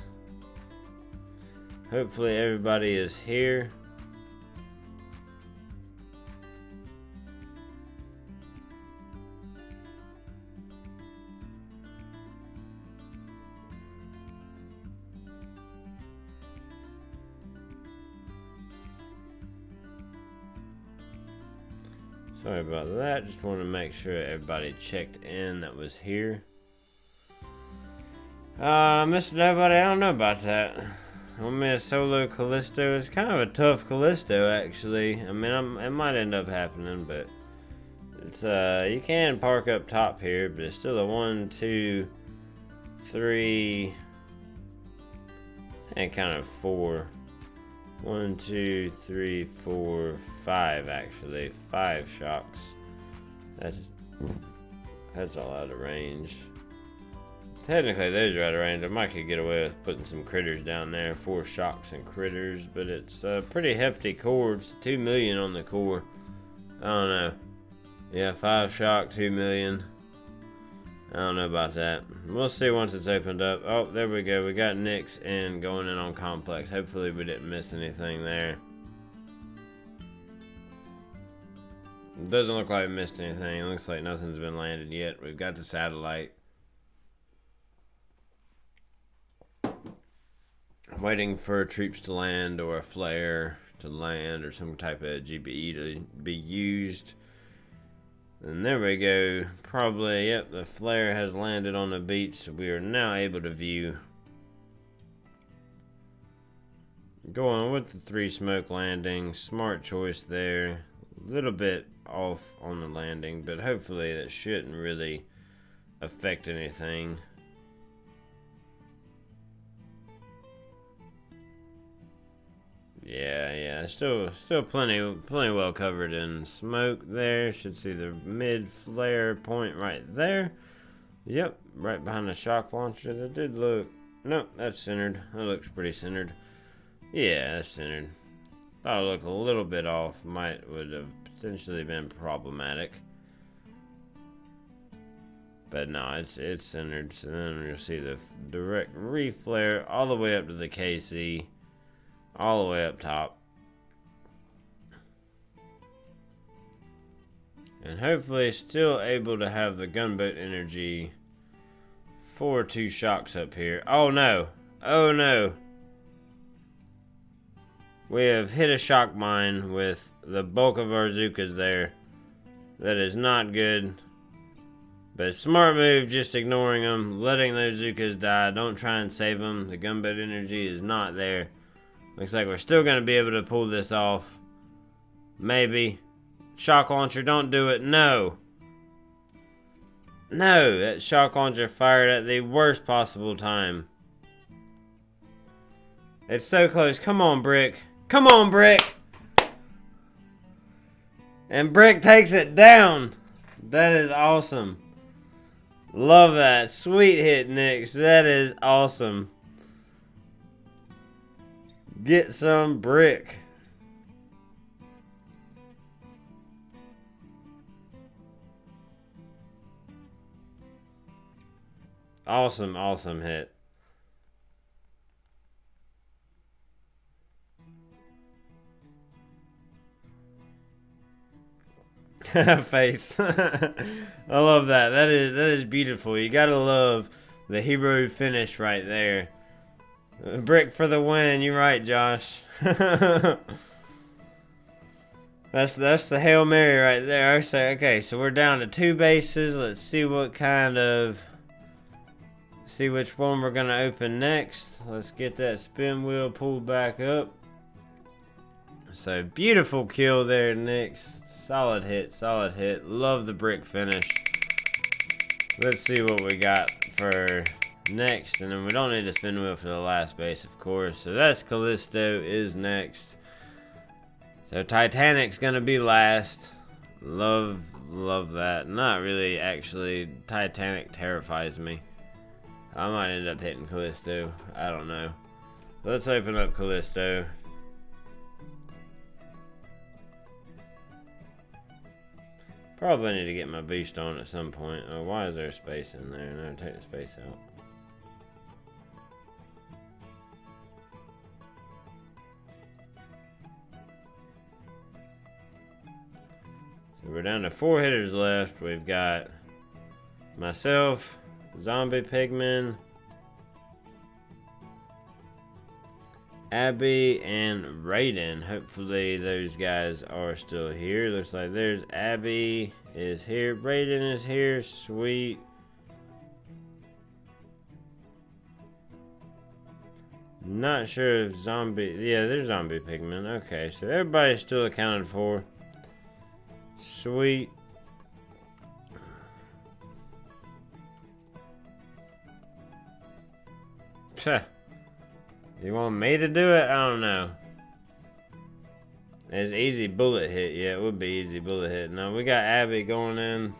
Hopefully everybody is here. Sorry about that. Just want to make sure everybody checked in that was here. Missed nobody. I don't know about that. Want me a solo Callisto? It's kind of a tough Callisto, actually. I mean, it might end up happening, but it's you can park up top here, but it's still a 1, 2, 3, and kind of 4. 1, 2, 3, 4, 5 actually. 5 shocks. That's all out of range. Technically those are out of range. I might could get away with putting some critters down there. 4 shocks and critters, but it's a pretty hefty core. It's 2 million on the core. I don't know. Yeah, 5 shock, 2 million. I don't know about that. We'll see once it's opened up. Oh, there we go. We got Nyx in going in on complex. Hopefully we didn't miss anything there. It doesn't look like we missed anything. It looks like nothing's been landed yet. We've got the satellite. Waiting for troops to land or a flare to land or some type of GBE to be used. And there we go. Probably, yep, the flare has landed on the beach, so we are now able to view. Going with the 3 smoke landing. Smart choice there. A little bit off on the landing, but hopefully that shouldn't really affect anything. Yeah, still plenty well covered in smoke there. Should see the mid flare point right there. Yep, right behind the shock launcher. That did look, nope, that's centered. That looks pretty centered. Yeah, that's centered. Thought it looked a little bit off. Would have potentially been problematic. But no, it's centered. So then you'll see the direct reflare all the way up to the KC. All the way up top. And hopefully still able to have the gunboat energy for 2 shocks up here. Oh no. Oh no. We have hit a shock mine with the bulk of our Zookas there. That is not good. But smart move, just ignoring them. Letting those Zookas die. Don't try and save them. The gunboat energy is not there. Looks like we're still going to be able to pull this off. Maybe. Shock launcher, don't do it. No. No, that shock launcher fired at the worst possible time. It's so close. Come on, Brick. Come on, Brick. And Brick takes it down. That is awesome. Love that. Sweet hit, Nyx. That is awesome. Get some brick. Awesome hit. Faith. I love that. That is beautiful. You gotta love the hero finish right there. Brick for the win. You're right, Josh. That's the Hail Mary right there. I say, okay, so we're down to 2 bases. Let's see what kind of... See which one we're going to open next. Let's get that spin wheel pulled back up. So, beautiful kill there, Nyx. Solid hit. Love the brick finish. Let's see what we got for next. And then we don't need a spin wheel for the last base, of course. So, that's Callisto is next. So, Titanic's going to be last. Love that. Not really, actually. Titanic terrifies me. I might end up hitting Callisto. I don't know. Let's open up Callisto. Probably need to get my boost on at some point. Oh, why is there a space in there? No, take the space out. So we're down to 4 hitters left. We've got myself, Zombie Pigman, Abby, and Raiden. Hopefully those guys are still here. Looks like there's Abby is here. Raiden is here. Sweet. Not sure if Zombie... Yeah, there's Zombie Pigman. Okay, so everybody's still accounted for. Sweet. You want me to do it? I don't know. It's easy bullet hit. Yeah, it would be easy bullet hit. No, we got Abby going in.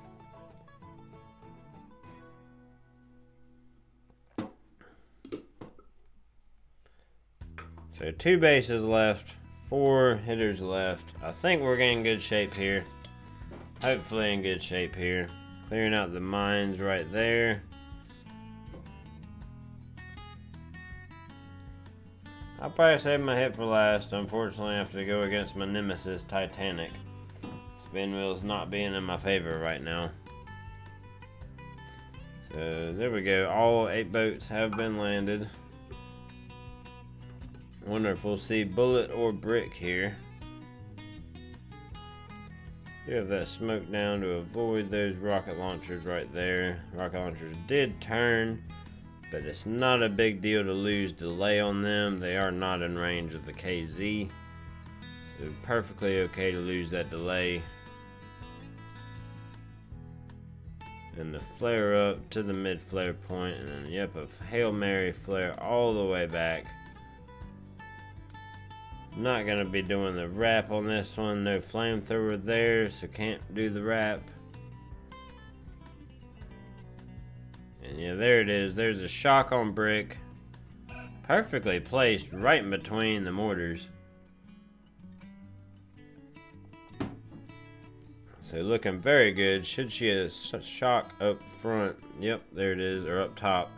So 2 bases left. 4 hitters left. I think we're getting good shape here. Hopefully in good shape here. Clearing out the mines right there. I'll probably save my hit for last. Unfortunately, I have to go against my nemesis, Titanic. Spin wheel's not being in my favor right now. So, there we go. All 8 boats have been landed. Wonder if we'll see bullet or brick here. We have that smoke down to avoid those rocket launchers right there. Rocket launchers did turn. But it's not a big deal to lose delay on them. They are not in range of the KZ. So perfectly okay to lose that delay. And the flare up to the mid flare point, and then yep, a Hail Mary flare all the way back. Not gonna be doing the wrap on this one. No flamethrower there, so can't do the wrap. And yeah, there it is. There's a shock on brick. Perfectly placed right in between the mortars. So looking very good. Should see a shock up front. Yep, there it is. Or up top.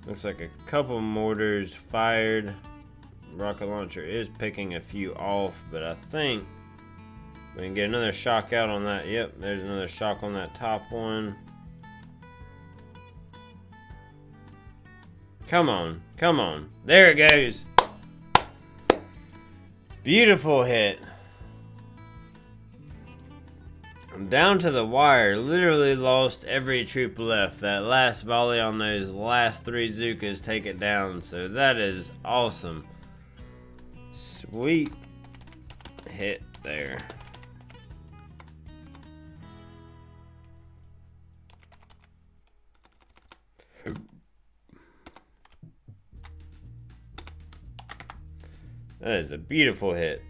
Looks like a couple mortars fired. Rocket launcher is picking a few off, but I think we can get another shock out on that. Yep, there's another shock on that top one. Come on, come on. There it goes. Beautiful hit. I'm down to the wire. Literally lost every troop left. That last volley on those last 3 Zookas take it down. So that is awesome. Sweet hit there. That is a beautiful hit.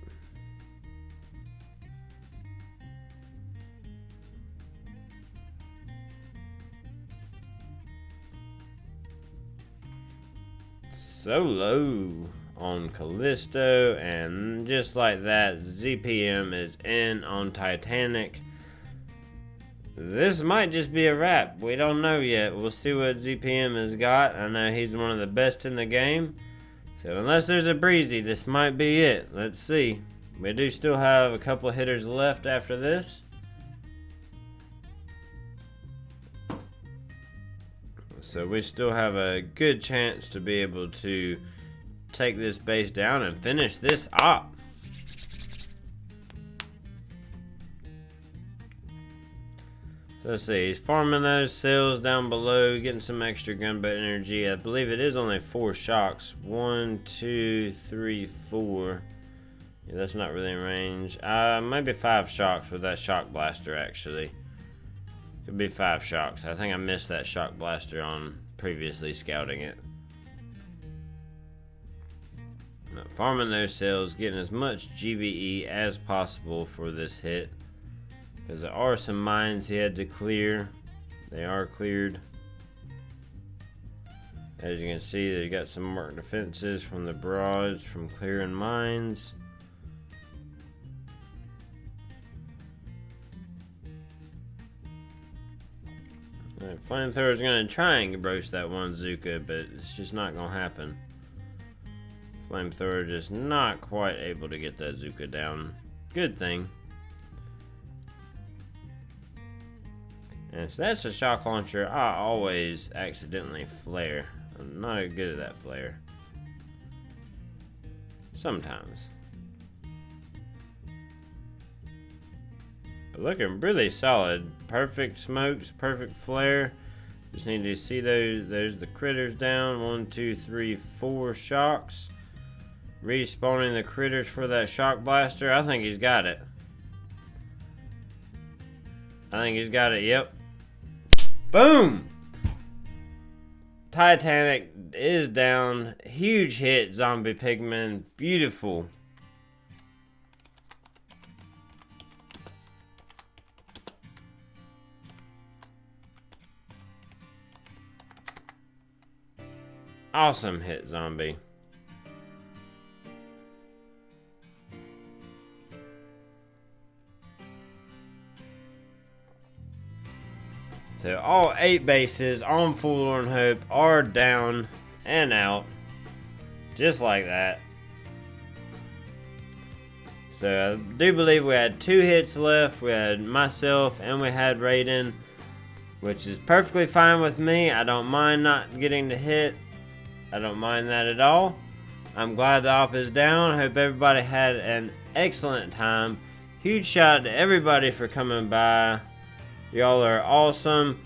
So low on Callisto, and just like that, ZPM is in on Titanic. This might just be a wrap. We don't know yet. We'll see what ZPM has got. I know he's one of the best in the game. So unless there's a breezy, this might be it. Let's see. We do still have a couple of hitters left after this. So we still have a good chance to be able to take this base down and finish this op. Let's see, he's farming those cells down below, getting some extra gunboat energy. I believe it is only 4 shocks. 1, 2, 3, 4. Yeah, that's not really in range. Maybe 5 shocks with that shock blaster, actually. Could be 5 shocks. I think I missed that shock blaster on previously scouting it. Farming those cells, getting as much GBE as possible for this hit. Because there are some mines he had to clear. They are cleared. As you can see, they got some marked defenses from the barrage from clearing mines. Flamethrower's gonna try and roast that one Zuka, but it's just not gonna happen. Flamethrower just not quite able to get that Zuka down. Good thing. And so that's a shock launcher I always accidentally flare. I'm not good at that flare. Sometimes. But looking really solid. Perfect smokes, perfect flare. Just need to see those. There's the critters down. 1, 2, 3, 4 shocks. Respawning the critters for that shock blaster. I think he's got it. Yep. Boom! Titanic is down. Huge hit, Zombie Pigman. Beautiful. Awesome hit, Zombie. So all 8 bases on Forlorn Hope are down and out. Just like that. So I do believe we had 2 hits left. We had myself and we had Raiden, which is perfectly fine with me. I don't mind not getting the hit. I don't mind that at all. I'm glad the op is down. Hope everybody had an excellent time. Huge shout out to everybody for coming by. Y'all are awesome.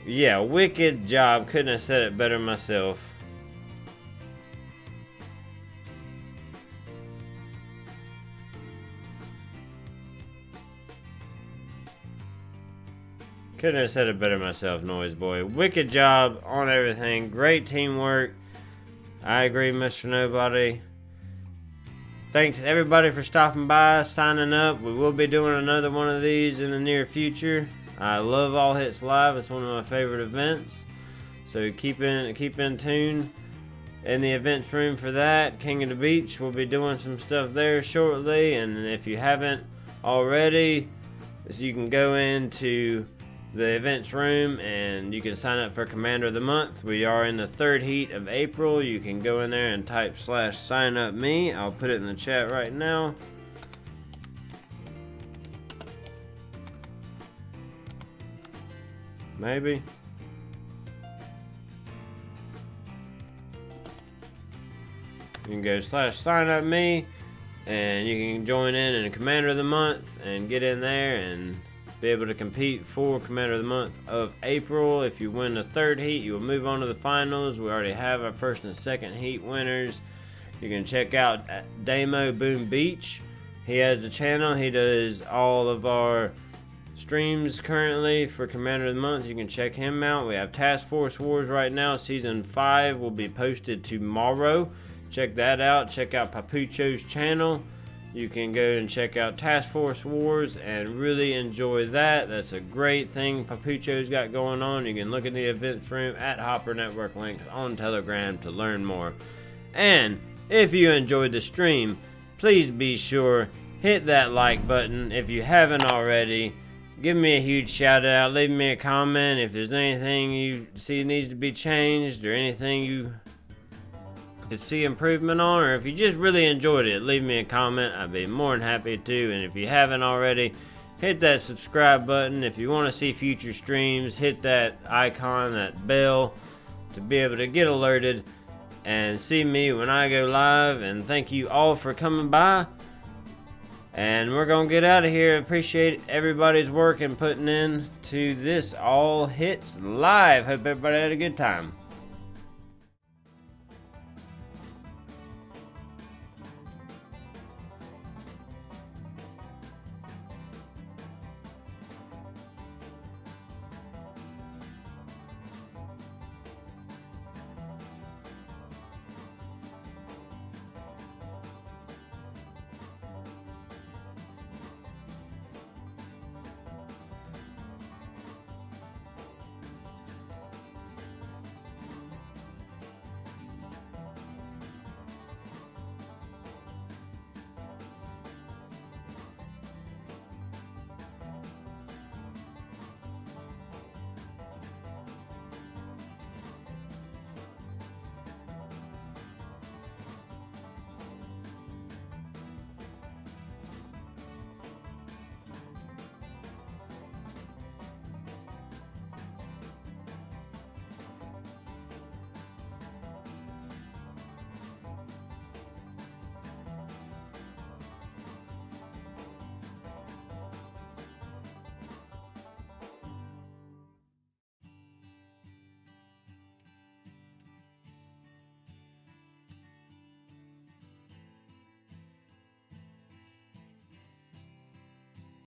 Yeah, wicked job. Couldn't have said it better myself. Couldn't have said it better myself, Noise Boy. Wicked job on everything. Great teamwork. I agree, Mr. Nobody. Thanks everybody for stopping by, signing up. We will be doing another one of these in the near future. I love All Hits Live. It's one of my favorite events. So keep in tune in the events room for that. King of the Beach, we'll be doing some stuff there shortly. And if you haven't already, you can go into the events room and you can sign up for Commander of the Month. We are in the 3rd heat of April. You can go in there and type /sign up me. I'll put it in the chat right now. Maybe. You can go /sign up me and you can join in a Commander of the Month and get in there and be able to compete for Commander of the Month of April. If you win the 3rd heat, you will move on to the finals. We already have our 1st and 2nd heat winners. You can check out Damo Boom Beach. He has a channel. He does all of our streams currently for Commander of the Month. You can check him out. We have Task Force Wars right now. Season 5 will be posted tomorrow. Check that out. Check out Papucho's channel. You can go and check out Task Force Wars and really enjoy that. That's a great thing Papucho's got going on. You can look in the events room at Hopper Network links on Telegram to learn more. And if you enjoyed the stream, please be sure hit that like button if you haven't already. Give me a huge shout out. Leave me a comment if there's anything you see needs to be changed or anything you could see improvement on, or if you just really enjoyed it, leave me a comment. I'd be more than happy to. And if you haven't already, hit that subscribe button. If you want to see future streams, hit that icon, that bell, to be able to get alerted and see me when I go live. And thank you all for coming by. And we're gonna get out of here. Appreciate everybody's work and putting in to this All Hits Live. Hope everybody had a good time.